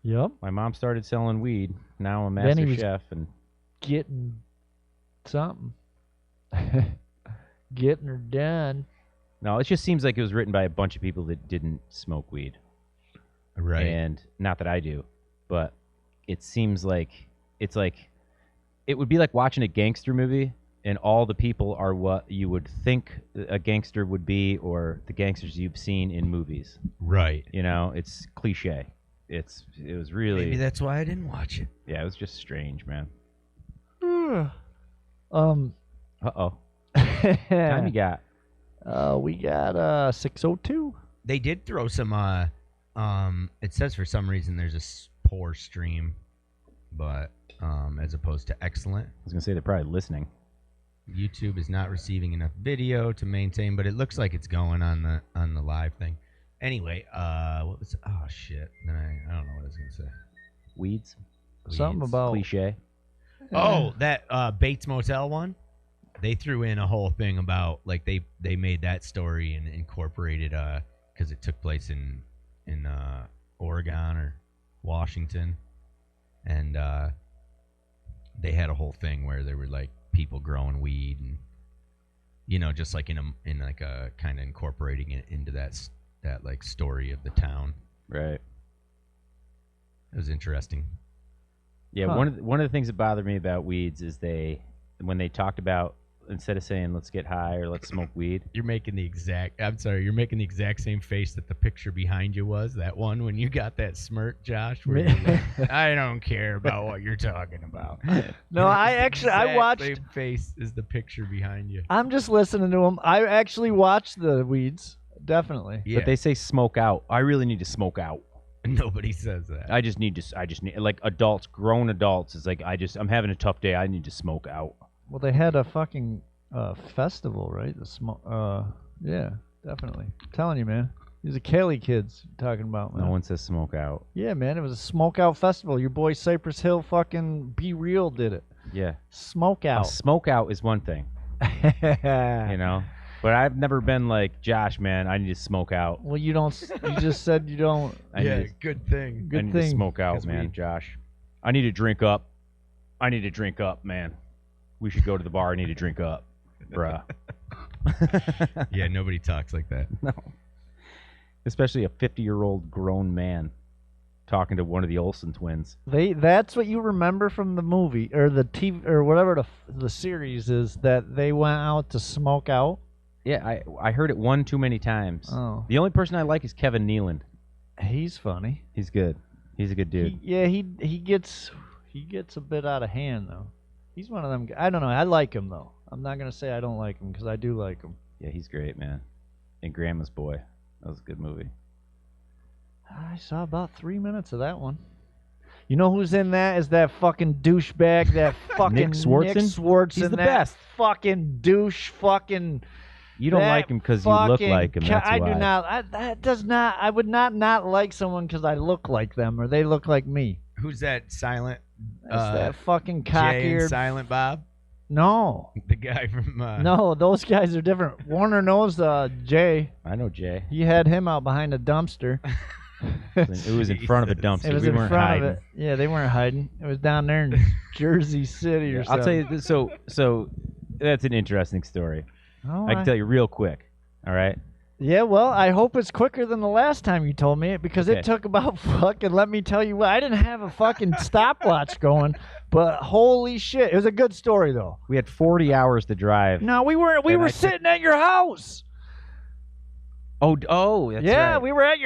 Yep. My mom started selling weed. Now I'm a Then he master was chef. And Getting something. Getting her done. no, it just seems like it was written by a bunch of people that didn't smoke weed. Right. And not that I do, but it seems like it's like it would be like watching a gangster movie and all the people are what you would think a gangster would be, or the gangsters you've seen in movies. Right. You know, it's cliche. It was really. Maybe that's why I didn't watch it. Yeah, it was just strange, man. Uh-oh. Time you got? We got 6:02. They did throw some. It says for some reason there's a poor stream, but as opposed to excellent. I was gonna say they're probably listening. YouTube is not receiving enough video to maintain, but it looks like it's going on the live thing. Anyway, what was? Oh shit! Then I don't know what I was gonna say. Weeds. Something about cliche. Oh, that Bates Motel one. They threw in a whole thing about like they made that story and incorporated because it took place in Oregon or Washington, and they had a whole thing where there were like people growing weed and just like in like a kind of incorporating it into that like story of the town. Right. It was interesting. Yeah, one of the things that bothered me about weeds is when they talked about, instead of saying let's get high or let's smoke weed. You're making the exact same face that the picture behind you was, that one when you got that smirk, Josh, where you're like, I don't care about what you're talking about. No, I watched. Same face is the picture behind you. I'm just listening to them. I actually watched the Weeds, definitely. Yeah. But they say smoke out. I really need to smoke out. Nobody says that. I just need like adults, grown adults. It's like I'm having a tough day. I need to smoke out. Well, they had a fucking festival, right? Yeah, definitely. I'm telling you, man. These are Cali kids you're talking about, man. No one says smoke out. Yeah, man. It was a smoke out festival. Your boy Cypress Hill fucking Be Real did it. Yeah. Smoke out. Smoke out is one thing. But I've never been like, Josh, man, I need to smoke out. Well, you don't. You just said you don't. Good thing. I need to smoke out, man, Josh. I need to drink up. Man. We should go to the bar. I need to drink up, bruh. Yeah, nobody talks like that. No. Especially a 50-year-old grown man talking to one of the Olsen twins. That's what you remember from the movie or the TV or whatever the series is, that they went out to smoke out. Yeah, I heard it one too many times. Oh. The only person I like is Kevin Nealon. He's funny. He's good. He's a good dude. He gets a bit out of hand though. He's one of them. I don't know. I like him though. I'm not gonna say I don't like him because I do like him. Yeah, he's great, man. And Grandma's Boy. That was a good movie. I saw about 3 minutes of that one. You know who's in that? Is that fucking douchebag? That fucking Nick Swartzen? He's the best. Fucking douche. Fucking. You don't like him because you look like him. That's I why. do not. That does not. I would not like someone because I look like them or they look like me. Who's that silent? That's that fucking Jay cock-eared. and Silent Bob? No. The guy from... No, those guys are different. Warner knows Jay. I know Jay. He had him out behind a dumpster. It was in front of a dumpster. It was we in weren't front hiding. of it. Yeah, they weren't hiding. It was down there in Jersey City or something. I'll tell you this, so that's an interesting story. Oh, I can tell you real quick. All right? Yeah, well, I hope it's quicker than the last time you told me it because it took about fucking, let me tell you what, I didn't have a fucking stopwatch going, but holy shit. It was a good story, though. We had 40 hours to drive. No, we were sitting at your house. Oh, that's yeah, right. we were at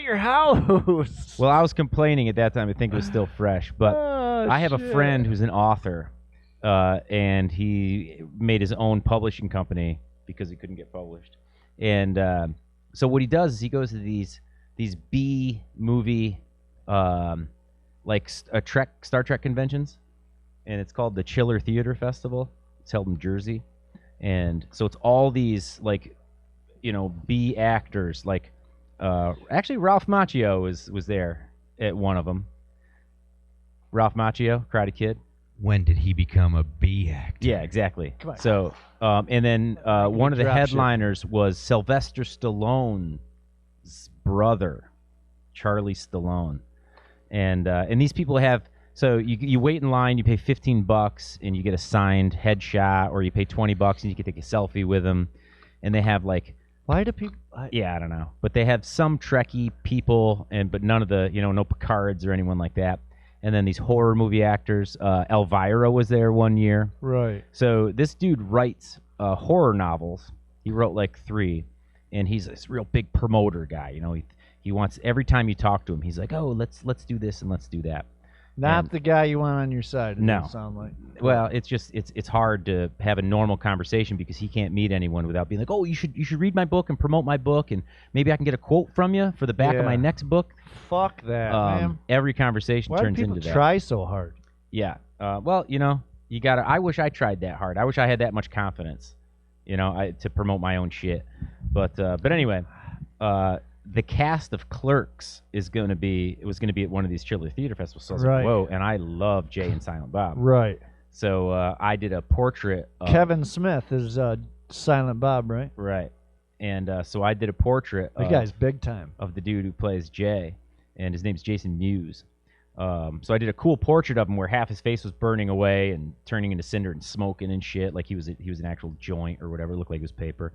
your house. Well, I was complaining at that time. I think it was still fresh, but I have a friend who's an author, and he made his own publishing company because he couldn't get published. And so what he does is he goes to these B movie, like Star Trek conventions, and it's called the Chiller Theater Festival. It's held in Jersey, and so it's all these like, B actors. Like, actually Ralph Macchio was there at one of them. Ralph Macchio, Karate Kid. When did he become a B actor? Yeah, exactly. So, and then one of the headliners was Sylvester Stallone's brother, Charlie Stallone, and these people have. So you wait in line, you pay $15 and you get a signed headshot, or you pay $20 and you can take a selfie with them, and they have like. Why do people? Yeah, I don't know, but they have some Trekkie people, but none of the no Picards or anyone like that. and then these horror movie actors. Elvira was there one year. Right. So this dude writes horror novels. He wrote like 3, and he's this real big promoter guy. You know, he wants every time you talk to him, he's like, oh, let's do this and let's do that. Not the guy you want on your side. It No. doesn't sound like. Well, it's just it's hard to have a normal conversation because he can't meet anyone without being like, oh, you should read my book and promote my book, and maybe I can get a quote from you for the back of my Yeah. next book. Fuck that, man. Every conversation Why do turns people into that. try so hard? Yeah. Well, you know, you gotta. I wish I tried that hard. I wish I had that much confidence, you know, to promote my own shit. But anyway, the cast of Clerks was going to be at one of these Chiller Theater Festivals. So I was Right. like, whoa, and I love Jay and Silent Bob. Right. So I did a portrait of Kevin Smith is Silent Bob, right? Right. And so I did a portrait That guy's big time. of the dude who plays Jay, and his name's Jason Mewes. So I did a cool portrait of him where half his face was burning away and turning into cinder and smoking and shit, like he was an actual joint or whatever. It looked like it was paper.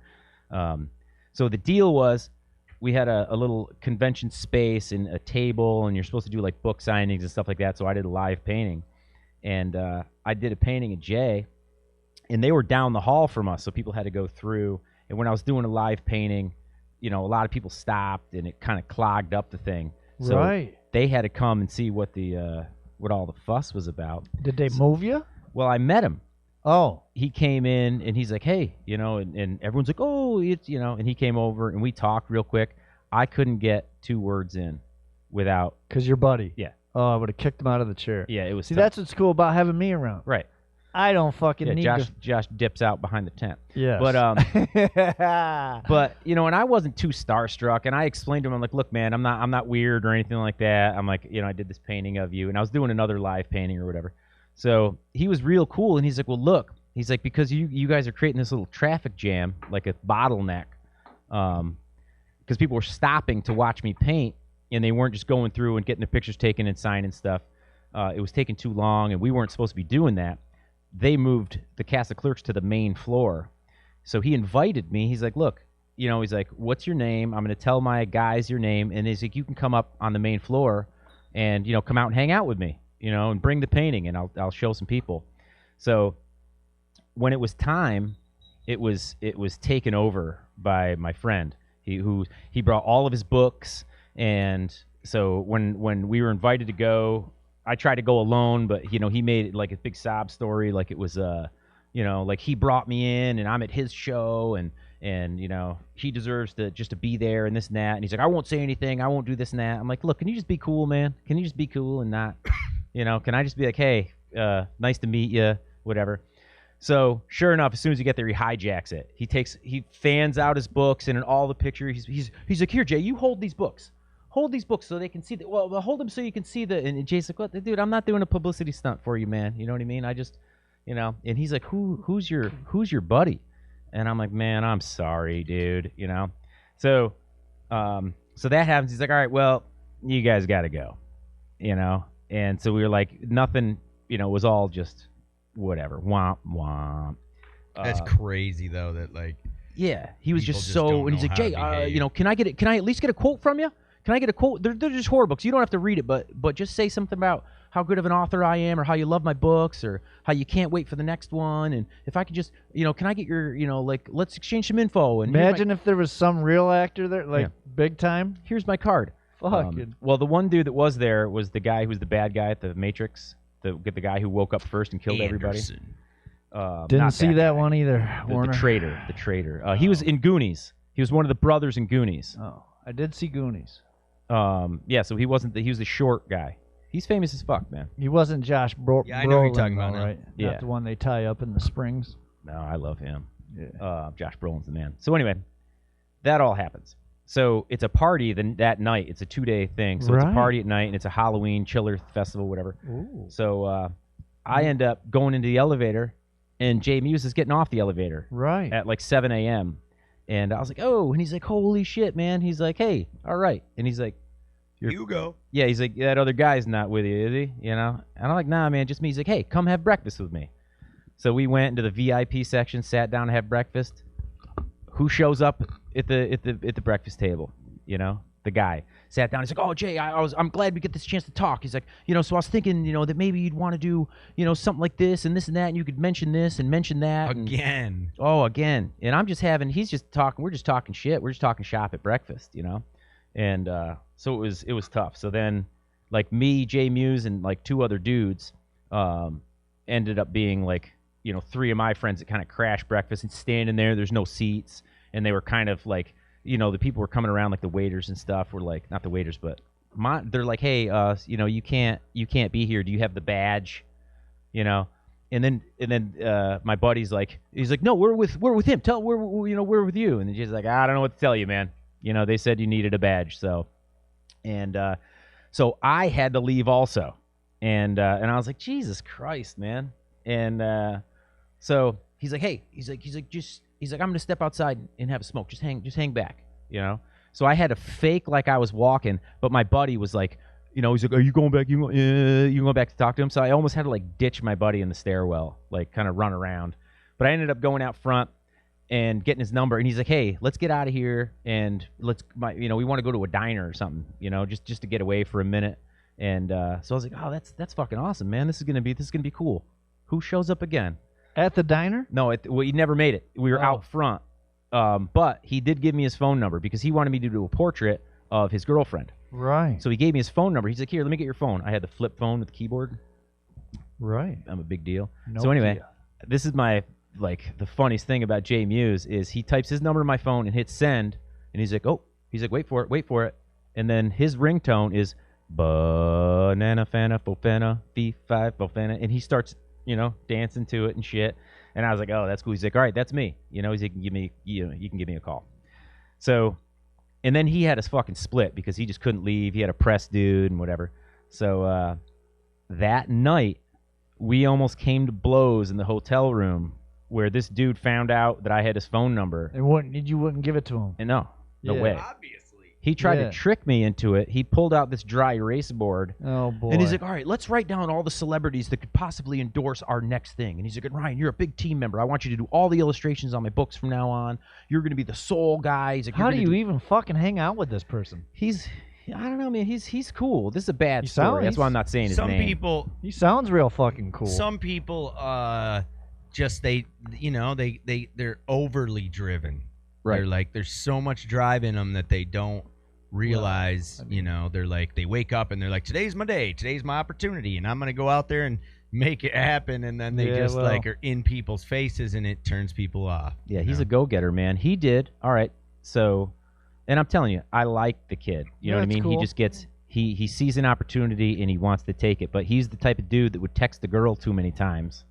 So the deal was, we had a little convention space and a table, and you're supposed to do like book signings and stuff like that. So I did a live painting, and I did a painting of Jay, and they were down the hall from us, so people had to go through. And when I was doing a live painting, you know, a lot of people stopped, and it kind of clogged up the thing. So Right. they had to come and see what what all the fuss was about. Did they move you? Well, I met him. Oh. He came in, and he's like, hey, you know, and everyone's like, oh, it's, you know, and he came over, and we talked real quick. I couldn't get 2 words in without. Because your buddy. Yeah. Oh, I would have kicked him out of the chair. Yeah, it was See, tough. that's what's cool about having me around. Right. I don't fucking Yeah, need Josh dips out behind the tent. Yes. But but you know, and I wasn't too starstruck, and I explained to him, I'm like, look, man, I'm not weird or anything like that. I'm like, you know, I did this painting of you, and I was doing another live painting or whatever. So he was real cool, and he's like, well, look, he's like, because you guys are creating this little traffic jam, like a bottleneck, because people were stopping to watch me paint, and they weren't just going through and getting their pictures taken and signed and stuff. It was taking too long, and we weren't supposed to be doing that. They moved the cast of Clerks to the main floor. So he invited me. He's like, look, you know, he's like, what's your name? I'm going to tell my guys your name. And he's like, you can come up on the main floor and, you know, come out and hang out with me, you know, and bring the painting, and I'll show some people. So when it was time, it was taken over by my friend. He brought all of his books. And so when we were invited to go, I tried to go alone, but, you know, he made it like a big sob story. Like it was, you know, like he brought me in and I'm at his show, and you know, he deserves to be there and this and that. And he's like, I won't say anything. I won't do this and that. I'm like, look, can you just be cool, man? Can you just be cool and not, you know, can I just be like, hey, nice to meet you, whatever. So sure enough, as soon as you get there, he hijacks it. He fans out his books, and in all the pictures, he's like, here, Jay, you hold these books. Hold these books so they can see the. Well, hold them so you can see the. And Jay's like, what, dude? I'm not doing a publicity stunt for you, man. You know what I mean? I just, you know. And he's like, who's your buddy? And I'm like, man, I'm sorry, dude. You know. So that happens. He's like, all right, well, you guys got to go. You know. And so we were like, nothing. You know, it was all just whatever. Womp womp. That's crazy though. That like. Yeah, he was people just so. don't And he's know like, how to Jay, behave. you know, can I at least get a quote from you? Can I get a quote? They're just horror books. You don't have to read it, but just say something about how good of an author I am, or how you love my books, or how you can't wait for the next one. And if I could just, you know, can I get your, you know, like, let's exchange some info. And Imagine if there was some real actor there, like big time. Here's my card. Fucking. Well, the one dude that was there was the guy who was the bad guy at the Matrix, the guy who woke up first and killed everybody. Didn't Not see that one either. The Warner. traitor. He was in Goonies. He was one of the brothers in Goonies. Oh, I did see Goonies. Yeah, so he wasn't. He was the short guy. He's famous as fuck, man. He wasn't Josh Yeah, I know who you're Brolin, talking about though, now. right? Yeah. Not the one they tie up in the springs. No, I love him. Yeah. Josh Brolin's the man. So anyway, that all happens. So it's a party that night. It's a 2-day thing. So it's a Right. party at night, and it's a Halloween chiller festival, whatever. Ooh. So I end up going into the elevator, and Jay Mewes is getting off the elevator Right. at like 7 a.m. And I was like, oh, and he's like, holy shit, man. He's like, hey, all right. And he's like, Hugo. yeah, he's like, that other guy's not with you, is he? You know? And I'm like, nah, man, just me. He's like, hey, come have breakfast with me. So we went into the VIP section, sat down to have breakfast. Who shows up at the breakfast table? You know, the guy. Sat down. He's like, "Oh, Jay, I'm glad we get this chance to talk." He's like, so I was thinking, that maybe you'd want to do, something like this and that, and you could mention this and mention that. Again. Again. And I'm just he's just talking. We're just talking shit. We're just talking shop at breakfast, And so it was tough. So then, like me, Jay Muse, and like 2 other dudes, ended up being like, 3 of my friends that kind of crashed breakfast and standing there. There's no seats, and they were kind of like. The people were coming around, like the waiters and stuff were like, not the waiters, but they're like, "Hey, you can't be here. Do you have the badge?" And then my buddy's like, he's like, "No, we're with him. We're with you." And she's like, "I don't know what to tell you, man. They said you needed a badge." So I had to leave also, and I was like, Jesus Christ, man. And so he's like, "Hey," he's like, "I'm gonna step outside and have a smoke. Just hang back, So I had to fake like I was walking, but my buddy was like, he's like, "Are you going back? You going back to talk to him?" So I almost had to like ditch my buddy in the stairwell, like kind of run around. But I ended up going out front and getting his number, and he's like, "Hey, let's get out of here and we want to go to a diner or something, just to get away for a minute." And so I was like, "Oh, that's fucking awesome, man. This is gonna be cool." Who shows up again? At the diner? No, he never made it. We were out front. But he did give me his phone number because he wanted me to do a portrait of his girlfriend. Right. So he gave me his phone number. He's like, "Here, let me get your phone." I had the flip phone with the keyboard. Right. I'm a big deal. Nokia. So anyway, this is my, the funniest thing about Jay Muse is he types his number in my phone and hits send, and he's like, wait for it. And then his ringtone is banana, fana, fofana, fee-fi, fofana, and he starts, dancing to it and shit. And I was like, "Oh, that's cool." He's like, "All right, that's me." He's like, you can give me a call. So, and then he had us fucking split because he just couldn't leave. He had a press dude and whatever. So that night, we almost came to blows in the hotel room where this dude found out that I had his phone number. And you wouldn't give it to him? And no way. Obviously. He tried to trick me into it. He pulled out this dry erase board. Oh, boy. And he's like, "All right, let's write down all the celebrities that could possibly endorse our next thing." And he's like, "Ryan, you're a big team member. I want you to do all the illustrations on my books from now on. You're going to be the sole guy." He's like, "How do you even fucking hang out with this person?" I don't know, man. He's cool. This is a bad story. That's why I'm not saying his name. Some people. He sounds real fucking cool. Some people, just they're overly driven. Right. They're like, there's so much drive in them that they don't realize, they're like, they wake up and they're like, "Today's my day. Today's my opportunity. And I'm going to go out there and make it happen." And then they are in people's faces and it turns people off. Yeah, he's a go-getter, man. He did. All right. So, and I'm telling you, I like the kid. You know what I mean? Cool. He just gets, he sees an opportunity and he wants to take it. But he's the type of dude that would text the girl too many times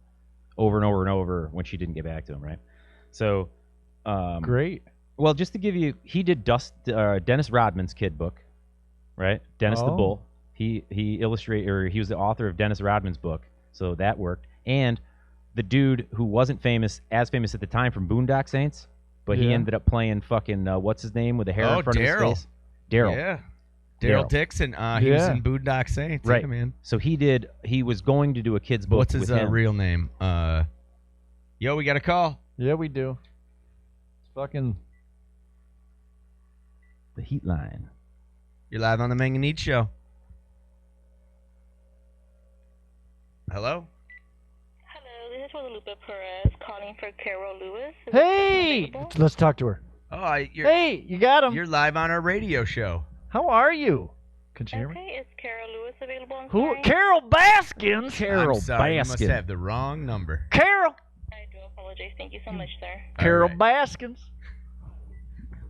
over and over and over when she didn't get back to him, right? So, great. Well, just to give you, he did Dennis Rodman's kid book, right? Dennis the Bull. He was the author of Dennis Rodman's book, so that worked. And the dude who wasn't as famous at the time from Boondock Saints, but he ended up playing fucking what's his name with the hair in front of his face? Daryl. Yeah. Daryl Dixon. He was in Boondock Saints. Right, yeah, man. So he was going to do a kid's book. What's his real name? Yo, we got a call. Yeah, we do. It's fucking the Heat Line. You're live on the mAng and Neads show. Hello? Hello, this is Guadalupe Perez calling for Carol Lewis. Hey! Let's talk to her. Oh, hey, you got him. You're live on our radio show. How are you? Can you hear me? Okay, is Carol Lewis available on Who? phone? Carol Baskins? Carol I'm sorry, you Baskin. must have the wrong number. Carol! I do apologize. Thank you so much, sir. Carol Baskins.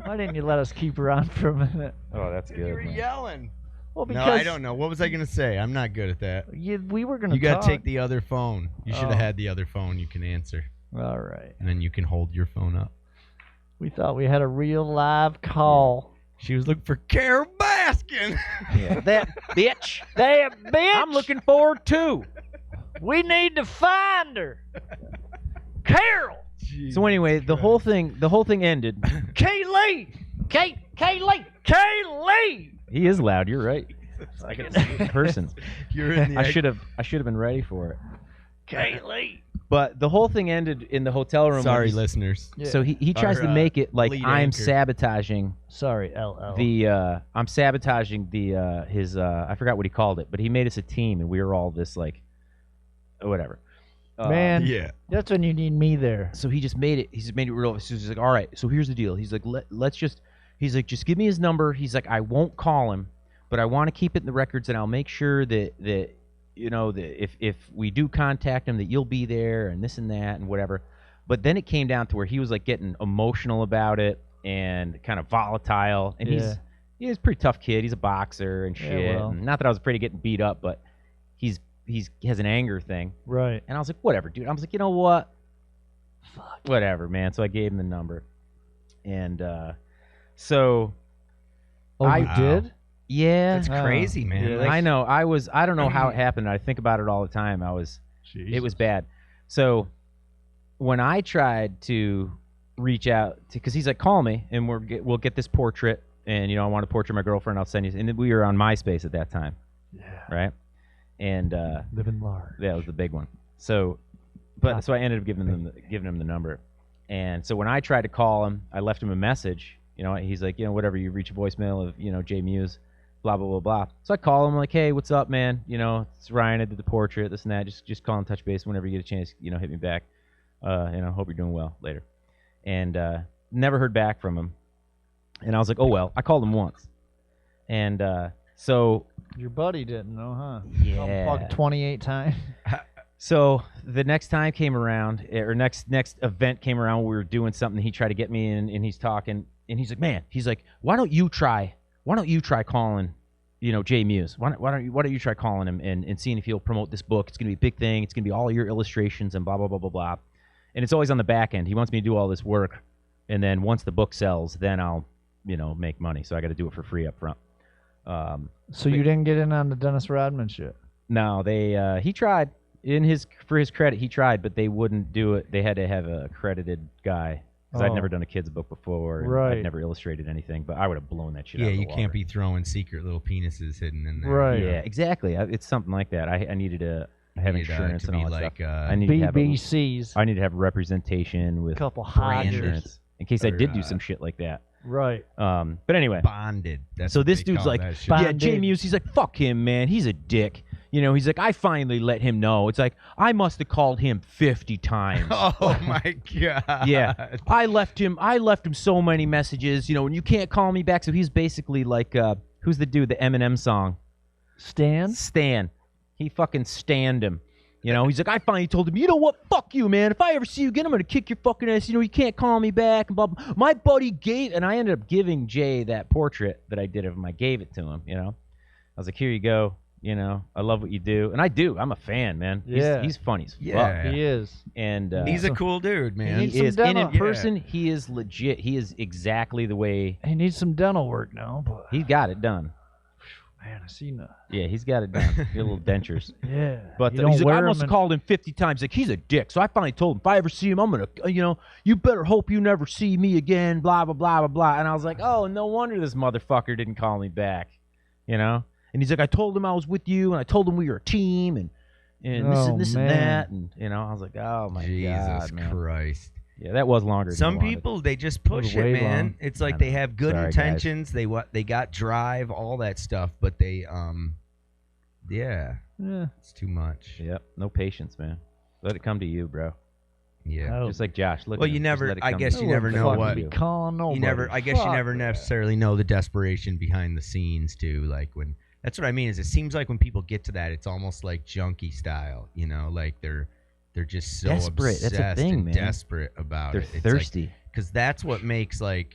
Why didn't you let us keep her on for a minute? Oh, that's good. You were yelling. Well, No, because I don't know. What was I going to say? I'm not good at that. we were going to You got to take the other phone. You should have had the other phone you can answer. All right. And then you can hold your phone up. We thought we had a real live call. She was looking for Carol Baskin. Yeah, that bitch. That bitch. I'm looking forward to. We need to find her. Carol. So anyway, the whole thing ended. Kaylee. Kaylee. He is loud. You're right. I can see it in person. You're in the I should have been ready for it. Kaylee. But the whole thing ended in the hotel room. Sorry, listeners. So he tries to make it like lead I'm anchor. sabotaging. Sorry, LL. I'm sabotaging his I forgot what he called it, but he made us a team and we were all this like whatever. Man, yeah. That's when you need me there. So he just made it. He just made it real. So he's like, all right. So here's the deal. He's like, let's just. He's like, just give me his number. He's like, I won't call him, but I want to keep it in the records, and I'll make sure that you know that if we do contact him, that you'll be there and this and that and whatever. But then it came down to where he was like getting emotional about it and kind of volatile. And he's a pretty tough kid. He's a boxer and shit. Yeah, well. And not that I was afraid of getting beat up, but he has an anger thing. Right. And I was like, whatever, dude. I was like, you know what? Fuck. Whatever, man. So I gave him the number. And so you did? Yeah. That's crazy, man. Yeah, I know. I don't know how it happened. I think about it all the time. It was bad. So when I tried to reach out to, because he's like, call me and we'll get this portrait. And, I want a portrait of my girlfriend. I'll send you. And we were on MySpace at that time. Yeah. Right. And living large. That was the big one. So, so I ended up giving him the number, and so when I tried to call him, I left him a message. He's like, whatever, you reach a voicemail of Jay Muse, blah blah blah blah. So I call him like, hey, what's up, man? It's Ryan. I did the portrait, this and that. Just call and touch base whenever you get a chance. Hit me back. Hope you're doing well later. And never heard back from him. And I was like, oh well. I called him once, and so. Your buddy didn't know, huh? Yeah. Fuck 28 times. So the next time came around, or next event came around, we were doing something. He tried to get me in, and he's talking, and he's like, man, why don't you try calling, Jay Muse? Why don't you try calling him and seeing if he'll promote this book? It's gonna be a big thing. It's gonna be all your illustrations and blah blah blah blah blah. And it's always on the back end. He wants me to do all this work, and then once the book sells, then I'll make money. So I got to do it for free up front. So you didn't get in on the Dennis Rodman shit? No, he tried. For his credit, he tried, but they wouldn't do it. They had to have a accredited guy because I'd never done a kid's book before. And Right. I'd never illustrated anything, but I would have blown that shit out Yeah, of the you water. can't be throwing secret little penises hidden in there. Right. Yeah, exactly. It's something like that. I needed to have Need, insurance to and all be that like, stuff. I need to have BBCs. I need to have representation with Couple brand Hodgers. insurance in case I Or, did do some shit like that. Right. But anyway. Bonded. That's So what this they dude's call like, that shit. yeah, Jay Muse, he's like, fuck him, man. He's a dick. He's like, I finally let him know. It's like, I must have called him 50 times. Oh my god. Yeah. I left him so many messages, and you can't call me back. So he's basically like, who's the dude, the Eminem song? Stan. He fucking stanned him. He's like, I finally told him, you know what? Fuck you, man. If I ever see you again, I'm going to kick your fucking ass. You can't call me back. And blah, blah. My buddy and I ended up giving Jay that portrait that I did of him. I gave it to him, I was like, here you go. I love what you do. And I do. I'm a fan, man. Yeah. He's funny as fuck. Yeah. He is. And he's a cool dude, man. He is. And in person, he is legit. He is exactly the way. He needs some dental work now, but He got it done. man, I seen that. Yeah, he's got it done. Get little dentures. Yeah. But You don't he's like, wear I 'em must have and- called him 50 times. Like, he's a dick. So I finally told him, if I ever see him, I'm going to, you better hope you never see me again, blah, blah, blah, blah, blah. And I was like, oh, no wonder this motherfucker didn't call me back, And he's like, I told him I was with you, and I told him we were a team, and this and that. And, I was like, oh, my Jesus God, man. Christ. Yeah, that was longer than I Some wanted. people, they just push way it, man. long. It's like I they know. have good Sorry, guys. intentions. They got drive, all that stuff, but they yeah, Yeah. it's too much. Yep, no patience, man. Let it come to you, bro. Yeah. Oh. Just like Josh. Look Well, at you him. never- Just let it I come guess to you you. never know Fuck what- you. Calling nobody. You never. I guess you Fuck never that. necessarily know the desperation behind the scenes too. Like when that's what I mean. Is it seems like when people get to that, it's almost like junkie style. Like they're just so Desperate. That's obsessed a thing, and man. desperate about They're it. It's thirsty. because that's what makes drug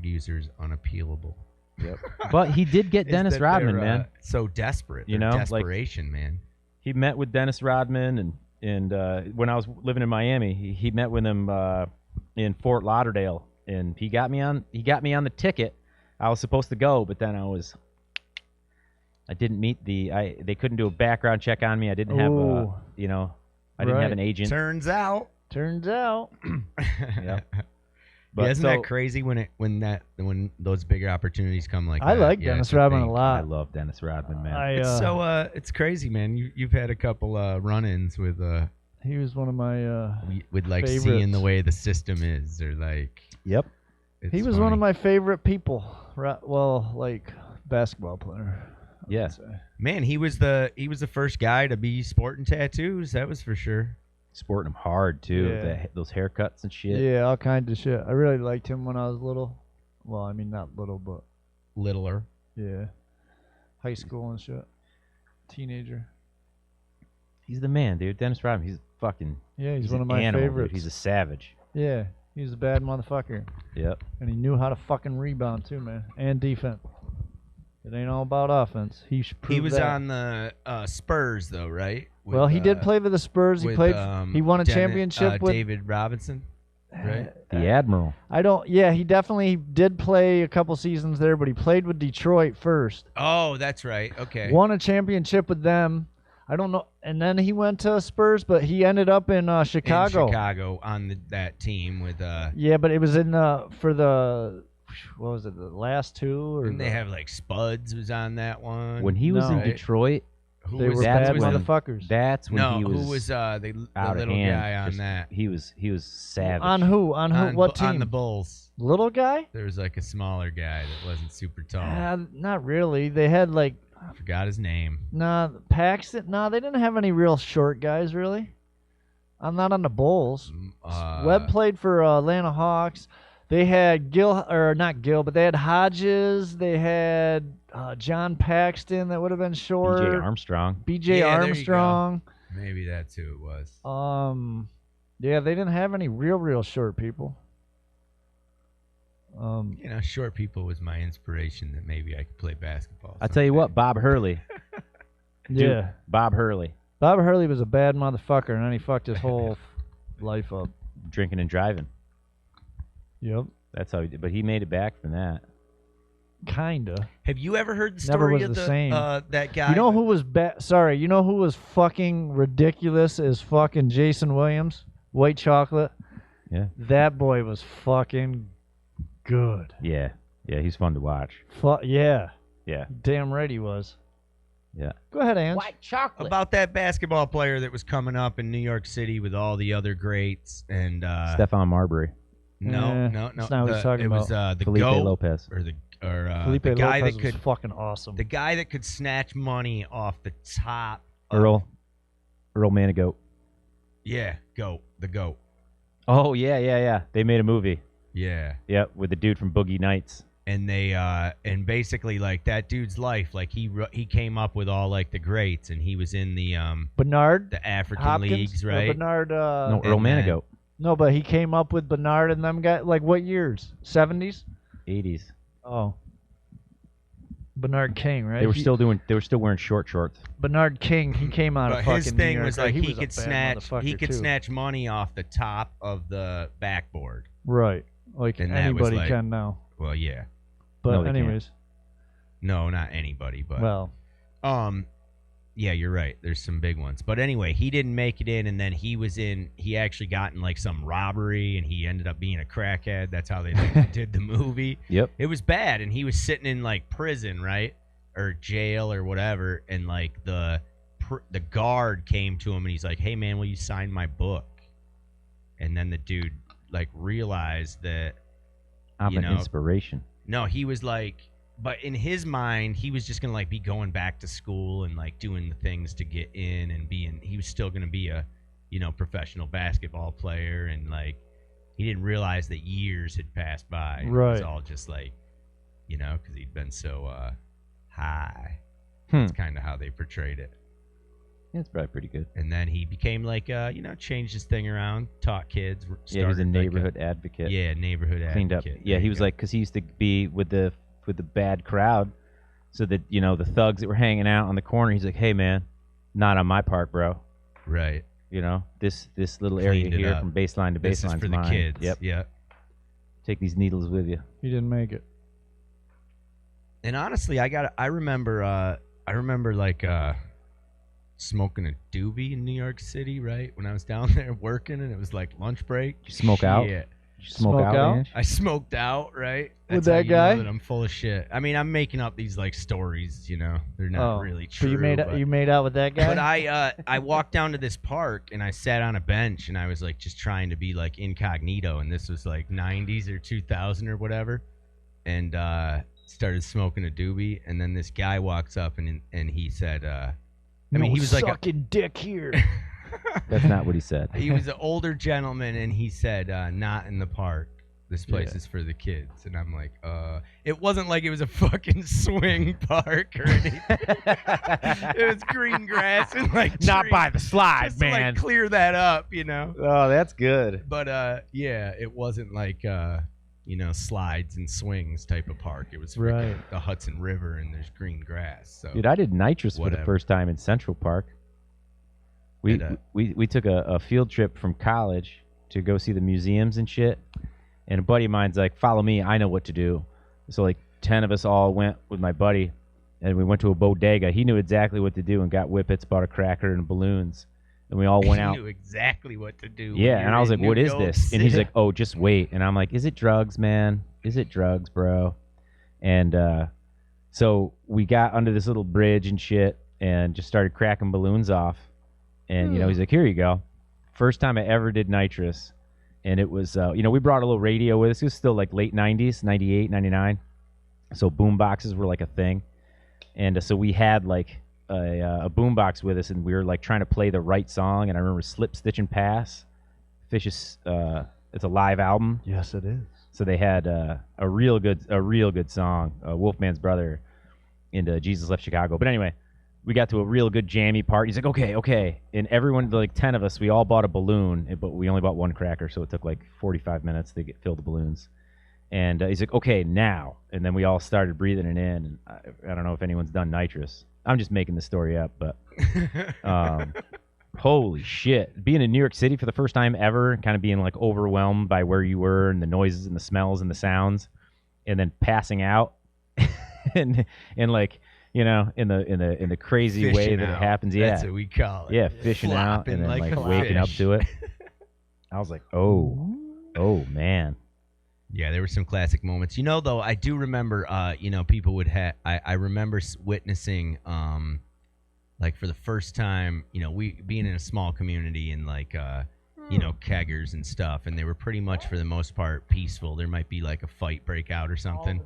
users unappealable. Yep. But he did get Is Dennis that Rodman, they're, man. So desperate. You They're know, like- desperation, man. He met with Dennis Rodman, and when I was living in Miami, he met with him in Fort Lauderdale, and he got me on the ticket. I was supposed to go, but then I didn't meet they couldn't do a background check on me. I didn't have Ooh. I didn't have an agent. Turns out. Turns out. Yep. But isn't that crazy when those bigger opportunities come like I that? like Yeah, Dennis it's a Rodman thing. a lot. I love Dennis Rodman, man. It's crazy, man. You've had a couple run-ins with he was one of my with like favorites. seeing the way the system is, or like. Yep. He was one of my favorite people. Well, like basketball player. Yeah. Man, he was the first guy to be sporting tattoos. That was for sure. Sporting them hard too. Yeah. Those haircuts and shit. Yeah, all kinds of shit. I really liked him when I was little. Well, I mean not little, but littler. Yeah. High school and shit. Teenager. He's the man, dude. Dennis Rodman. He's fucking. Yeah, he's he's one an of my animal, dude. favorites. He's a savage. Yeah, he's a bad motherfucker. Yep. And he knew how to fucking rebound too, man, and defense. It ain't all about offense. He was on the Spurs though, right? Well, he did play for the Spurs. He played. He won a championship with David Robinson, right? The Admiral. Yeah, he definitely did play a couple seasons there, but he played with Detroit first. Oh, that's right. Okay. Won a championship with them. I don't know, and then he went to Spurs, but he ended up in Chicago. In Chicago on that team with. Yeah, but it was in for the. What was it? The last two? Or Didn't they have like Spuds was on that one? When he was in Detroit, they were bad motherfuckers. That's when he was. Who was the out of little hand. guy on Just- that? He was savage. On who? On who? What team? On the Bulls. Little guy? There was like a smaller guy that wasn't super tall. Not really. They had like. I forgot his name. Nah, Paxton. Nah, they didn't have any real short guys, really. I'm not on the Bulls. Webb played for Atlanta Hawks. They had not Gil, but they had Hodges. They had John Paxton that would have been short. B.J. Armstrong. B.J. Yeah, there you Armstrong. Maybe that's who it was. Yeah, they didn't have any real short people. Short people was my inspiration that maybe I could play basketball. I tell you what, Bob Hurley. Yeah. Bob Hurley. Bob Hurley was a bad motherfucker, and then he fucked his whole life up. Drinking and driving. Yep. That's how he did. But he made it back from that. Kinda. Have you ever heard the Never story was of the same. that guy? You know who was Sorry, you know who was fucking ridiculous as fucking Jason Williams? White chocolate. Yeah. That boy was fucking good. Yeah. Yeah, he's fun to watch. Yeah. Yeah. Damn right he was. Yeah. Go ahead, Ange. White chocolate. About that basketball player that was coming up in New York City with all the other greats and Stephon Marbury. No. That's not what he's talking it was about. the Felipe GOAT, Lopez. or the Felipe guy Lopez that could was fucking awesome. the guy that could snatch money off the top. Earl Manigault. Yeah, the GOAT. Oh, yeah. They made a movie. Yeah. Yep, with the dude from Boogie Nights. And they and basically like that dude's life, like he came up with all like the greats, and he was in the Bernard, the African Hopkins, leagues, or right? Bernard. No, Earl Manigault. No, but he came up with Bernard and them guys. Like what years? 70s? 80s. Oh. Bernard King, right? They were still wearing short shorts. Bernard King. He came out of But fucking his thing New York. was like he was a could bad snatch motherfucker, too. money off the top of the backboard. Right, like And that was anybody like- can now. Well, yeah. But No, they can't. anyways, No, not anybody, but well, yeah, you're right. There's some big ones. But anyway, he didn't make it in, and then he actually got in like some robbery, and he ended up being a crackhead. That's how they did the movie. Yep. It was bad, and he was sitting in like prison, right? Or jail or whatever, and like the guard came to him, and he's like, "Hey man, will you sign my book?" And then the dude like realized that I'm an inspiration. No, he was like, but in his mind, he was just gonna like be going back to school and like doing the things to get in and he was still gonna be a, professional basketball player, and like he didn't realize that years had passed by. It was Right. all just like, because he'd been so high. Hmm. That's kind of how they portrayed it. Yeah, it's probably pretty good. And then he became like, changed his thing around, taught kids. Yeah, he was a started, like, neighborhood advocate. Yeah, neighborhood Cleaned advocate. up. Yeah, he was like, because he used to be with the bad crowd, so that the thugs that were hanging out on the corner. He's like, hey man, not on my part, bro. Right. This little area Cleaned it here up. from baseline to baseline This is for the mine. kids. Yep. Yeah. Take these needles with you. he didn't make it. And honestly, I remember like smoking a doobie in New York City, right? When I was down there working, and it was like lunch break. Did you smoke out? Shit. Smoke out, Ange? I smoked out, right? With That's how that you guy? know that I'm full of shit. I mean, I'm making up these like stories, you know. They're not really true. So you made out with that guy? But I walked down to this park and I sat on a bench and I was like just trying to be like incognito, and this was like 90s or 2000 or whatever, and started smoking a doobie, and then this guy walks up and he said, I mean, he was like sucking dick here. That's not what he said. He was an older gentleman, and he said, not in the park. This place is for the kids. And I'm like, it wasn't like it was a fucking swing park or anything. It was green grass and like Not trees, by the slide, just to, man. like, clear that up, you know. Oh, that's good. But yeah, it wasn't like you know, slides and swings type of park. It was freaking the Hudson River, and there's green grass. So Dude, I did nitrous for the whatever. first time in Central Park. We took a field trip from college to go see the museums and shit. And a buddy of mine's like, follow me, I know what to do. So like 10 of us all went with my buddy, and we went to a bodega. He knew exactly what to do and got whippets, bought a cracker and balloons. And we all went out. He knew exactly what to do. Yeah, when and I was like, you what is go this? And he's sit. like, oh, just wait. And I'm like, is it drugs, man? Is it drugs, bro? And so we got under this little bridge and shit and just started cracking balloons off. And, you know, he's like, here you go. First time I ever did nitrous. And it was, you know, we brought a little radio with us. It was still like late 90s, 98, 99. So boom boxes were like a thing. And so we had like a boom box with us, and we were like trying to play the right song. And I remember Slip, Stitch, and Pass. Fish's, it's a live album. Yes, it is. So they had a real good song, Wolfman's Brother, into Jesus Left Chicago. But anyway, we got to a real good jammy part. He's like, okay. And everyone, like 10 of us, we all bought a balloon, but we only bought one cracker, so it took like 45 minutes to fill the balloons. And he's like, okay, now. And then we all started breathing it in. And I don't know if anyone's done nitrous. I'm just making the story up, but holy shit. Being in New York City for the first time ever, kind of being like overwhelmed by where you were and the noises and the smells and the sounds, and then passing out and like, you know, in the crazy Fishing way that out. it happens. That's Yeah. what we call it. Yeah, fishing out Flopping and then like like a waking up fish. to it. I was like, oh man. Yeah, there were some classic moments. You know, though, I do remember, you know, people would have, I remember witnessing, like for the first time, you know, we being in a small community and like, you know, keggers and stuff, and they were pretty much for the most part peaceful. There might be like a fight break out or something.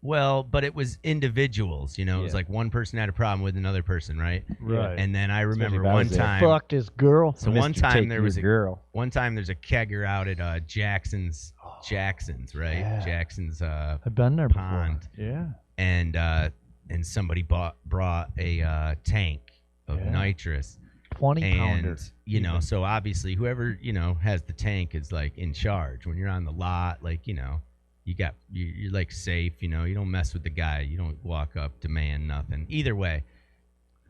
Well, but it was individuals, you know. It was like one person had a problem with another person, right? Right. And then I remember if I one was there. time. Fucked his girl. So Mr. one time Take there Your was a girl. One time there's a kegger out at Jackson's, right? Yeah. Jackson's I've been there pond. before. Yeah. And somebody brought a tank of nitrous. 20 and pounder. you know, so obviously whoever, you know, has the tank is like in charge. When you're on the lot, like, you know, you're like safe, you know, you don't mess with the guy, you don't walk up, demand nothing. Either way,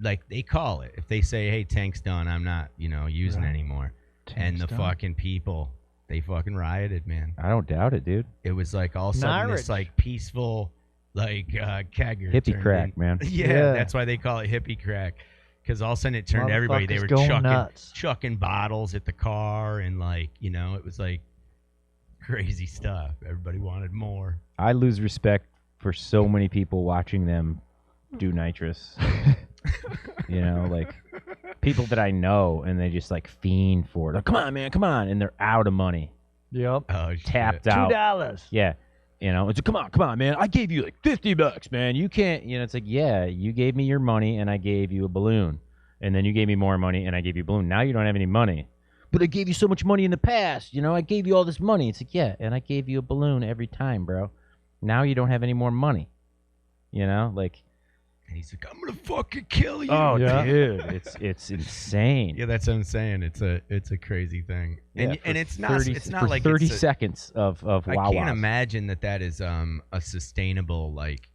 like they call it. If they say, hey, tank's done, I'm not, you know, using it anymore. And the fucking people, they fucking rioted, man. I don't doubt it, dude. It was like all of a sudden this like peaceful like kegger Hippie turned crack, in- man. Yeah, that's why they call it hippie crack. Because all of a sudden it turned everybody. They were Motherfuckers going nuts. chucking bottles at the car, and like, you know, it was like crazy stuff. Everybody wanted more. I lose respect for so many people watching them do nitrous. You know, like people that I know, and they just like fiend for it. Like, come on, man, come on, and they're out of money. Yep. Oh, Tapped out. $2. Yeah. You know, it's like, come on, man. I gave you like $50, man. You can't, you know, it's like, yeah, you gave me your money and I gave you a balloon. And then you gave me more money and I gave you a balloon. Now you don't have any money. But I gave you so much money in the past. You know, I gave you all this money. It's like, yeah, and I gave you a balloon every time, bro. Now you don't have any more money. You know, like. And he's like, I'm gonna fucking kill you. Oh, dude, it's insane. Yeah, that's what I'm saying. It's a crazy thing. Yeah, And it's not 30, it's not for like 30 it's a, seconds of I wow. can't imagine that is a sustainable like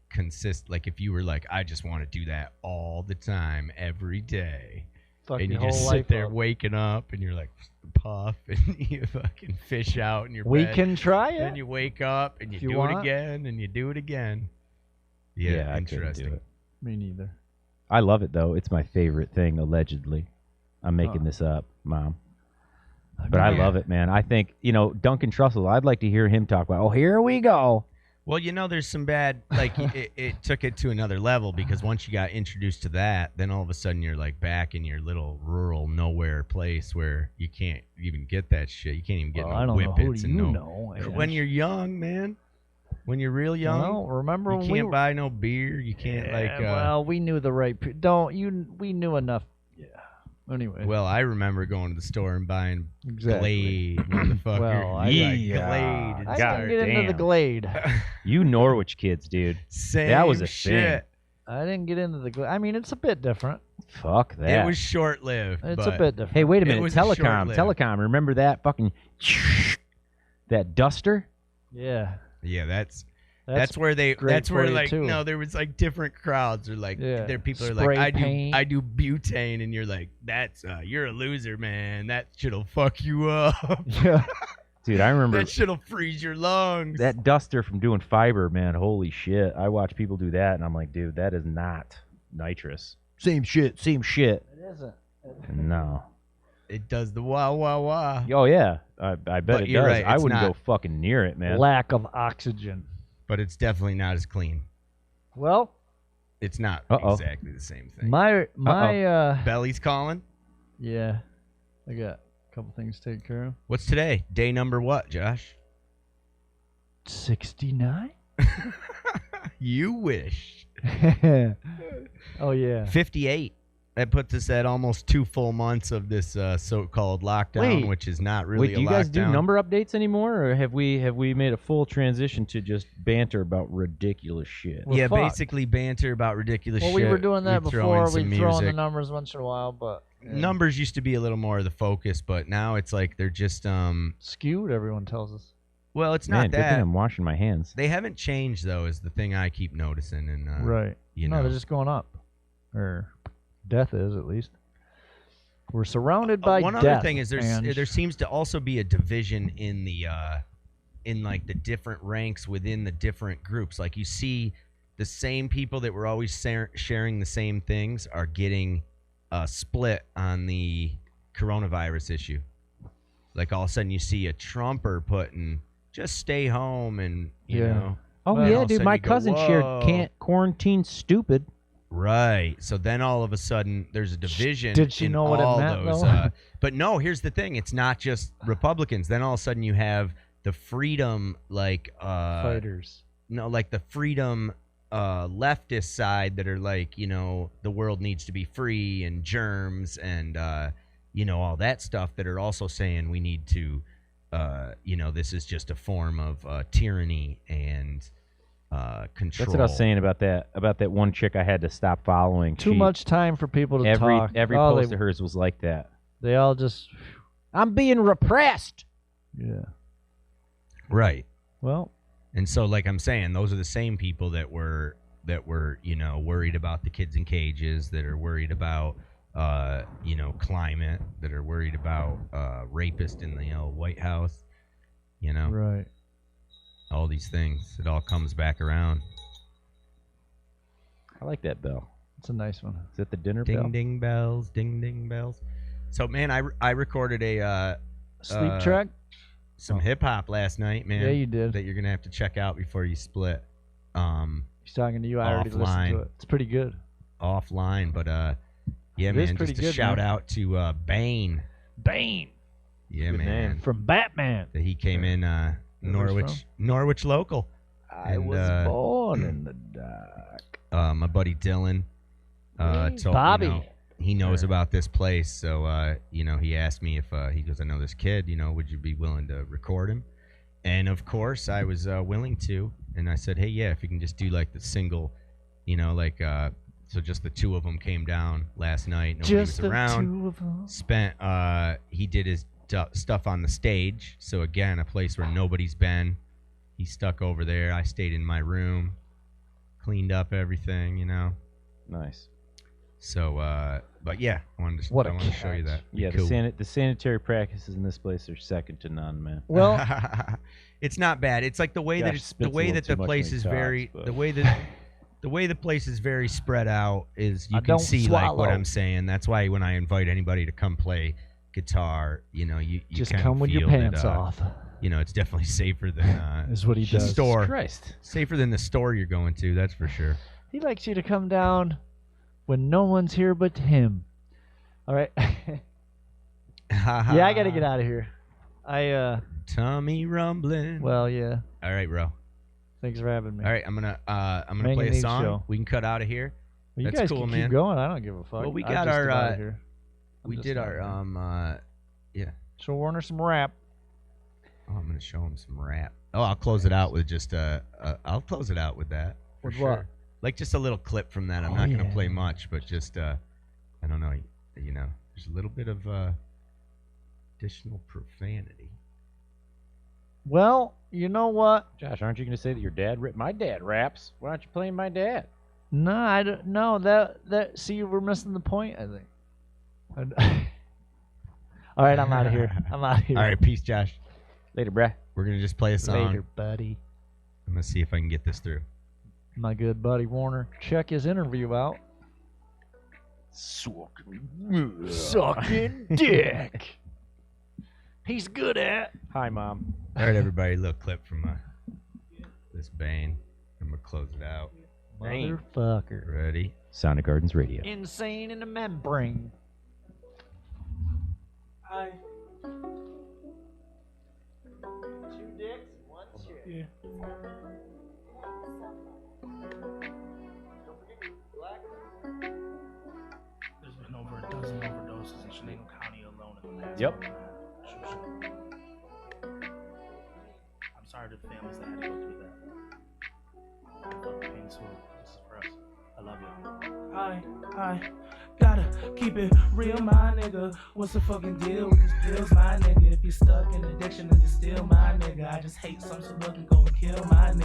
like if you were like, I just want to do that all the time every day. Fuck and you your just whole sit life there up. waking up and you're like puff and you fucking fish out in your We bed. can try it. Then you wake up and you If you do want. it again and you do it again. Yeah, I couldn't do interesting. it. Me neither. I love it though. It's my favorite thing, allegedly. I'm making this up, Mom. But I love it, man. I think, Duncan Trussell, I'd like to hear him talk about, here we go. Well, there's some bad, like, it took it to another level because once you got introduced to that, then all of a sudden you're, like, back in your little rural nowhere place where you can't even get that shit. You can't even get no whippets and no. When you're young, man. When you're real young, well, remember you can't buy no beer. You can't, well, we knew the right... we knew enough. Yeah. Anyway. Well, I remember going to the store and buying Glade, motherfucker. Well, Glade. I didn't get into the Glade. You Norwich kids, dude. That was a shit. thing. I didn't get into the Glade. I mean, it's a bit different. Fuck that. It was short-lived. It's a bit different. Hey, wait a minute. Telecom. Remember that fucking... that duster? Yeah. Yeah, that's where they. That's where like too. No, there was like different crowds or like there people are Spray like paint. I do butane and you're like that's you're a loser, man. That shit'll fuck you up. Yeah. Dude, I remember that shit'll freeze your lungs. That duster from doing fiber, man. Holy shit! I watch people do that and I'm like, dude, that is not nitrous. Same shit. It isn't. No. It does the wah wah wah. Oh yeah, I bet But it you're does. right, I it's wouldn't not. go fucking near it, man. Lack of oxygen. But it's definitely not as clean. Well, it's not Uh-oh. exactly the same thing. My belly's calling. Yeah, I got a couple things to take care of. What's today? Day number what, Josh? 69. You wish. Oh yeah. 58. That puts us at almost 2 full months of this so-called lockdown, which is not really Wait, do you guys do number updates anymore, or have we made a full transition to just banter about ridiculous shit? Well, yeah, fuck. basically banter about ridiculous shit. Well, we were doing that before. We'd We'd throw in the numbers once in a while, but numbers used to be a little more of the focus, but now it's like they're just skewed. Everyone tells us. Well, it's Man, not good thing that. I'm washing my hands. They haven't changed though, is the thing I keep noticing, and Right. You No, know, they're just going up, or death is at least. We're surrounded by one death. other thing is and there seems to also be a division in the in like the different ranks within the different groups. Like you see the same people that were always sharing the same things are getting split on the coronavirus issue. Like all of a sudden you see a Trumper putting just stay home and you know. Oh Well, all yeah, of a dude. sudden My you go, cousin shared "Whoa." can't quarantine stupid. Right. So then all of a sudden there's a division. Did she in know what it all meant, those, though? but no, here's the thing. It's not just Republicans. Then all of a sudden you have the freedom fighters. No, like the freedom leftist side that are like, you know, the world needs to be free and germs and you know, all that stuff that are also saying we need to you know, this is just a form of tyranny and control. That's what I was saying about that one chick I had to stop following. Too much time for people to talk. Every Oh, post they- of hers was like that. They all just. I'm being repressed. Yeah. Right. Well. And so, like I'm saying, those are the same people that were, you know, worried about the kids in cages, that are worried about, you know, climate, that are worried about rapist in the White House, you know. Right. All these things. It all comes back around. I like that bell. It's a nice one. Is that the dinner Ding bell? ding bells, ding ding bells. So man, I recorded a Sleep track. some hip hop last night, man. Yeah, you did. That you're gonna have to check out before you split. He's talking to you. I already listened to it. It's pretty good. Offline, but yeah, It is man. pretty Just a good, shout man. out to Bane. Bane. Yeah, Good man. name. From Batman. That he came in Where's Norwich local. I And, was born in the dark. My buddy Dylan. Told, Bobby. You know, he knows about this place, so you know, he asked me if he goes, I know this kid. You know, would you be willing to record him? And of course, I was willing to. And I said, hey, yeah, if you can just do like the single, you know, like so just the two of them came down last night. Nobody Just was the around. two of them. Spent he did his stuff on the stage. So again, a place where nobody's been. He stuck over there. I stayed in my room, cleaned up everything, you know. Nice. So, but yeah, I wanted to show you that. Yeah, Cool. the sanitary practices in this place are second to none, man. Well, it's not bad. It's like the way that Josh it's spits the a way little that too the much place when he is talks, very but- the way the place is very spread out is you I can don't see like what swallow. I'm saying. That's why when I invite anybody to come play guitar, you know, you Just kind come of with your feel pants that, off. You know, it's definitely safer than Is what he the does. store. Christ. Safer than the store you're going to, that's for sure. He likes you to come down when no one's here but him. All right. Yeah, I got to get out of here. Tummy rumbling. Well, yeah. All right, bro. Thanks for having me. All right, I'm gonna Mang play a and Neads song. show. We can cut out of here. Well, you That's guys cool, can man. keep going. I don't give a fuck. Well, we I'm got just our about here. we did our yeah. Show Warner some rap. Oh, I'm gonna show him some rap. Oh, I'll close it out with just I'll close it out with that. For With sure. what? Like just a little clip from that. I'm Oh, not gonna yeah. play much, but just I don't know, you know, there's a little bit of additional profanity. Well, you know what? Josh, aren't you going to say that your dad my dad raps? Why aren't you playing my dad? No, I don't. No, that. See, we're missing the point. I think. All right, I'm out of here. I'm out of here. All right, peace, Josh. Later, bruh. We're gonna just play a song. Later, buddy. I'm gonna see if I can get this through. My good buddy Warner. Check his interview out. Sucking dick. He's good at. Hi, Mom. All right, everybody, little clip from this Bane. I'm gonna close it out. Motherfucker. Ready? Sonic Gardens Radio. Insane in the membrane. Hi. Two dicks, one chick. Yeah. There's been over a dozen overdoses in Shenango County alone in the past Yep. month and a half. I'm sorry to the families that had to go through that. Fuck pain too. This is for us. I love you. Hi. Gotta keep it real, my nigga. What's the fucking deal with these pills, my nigga? If you're stuck in addiction, then you're still my nigga. I just hate some so look and go and kill my nigga.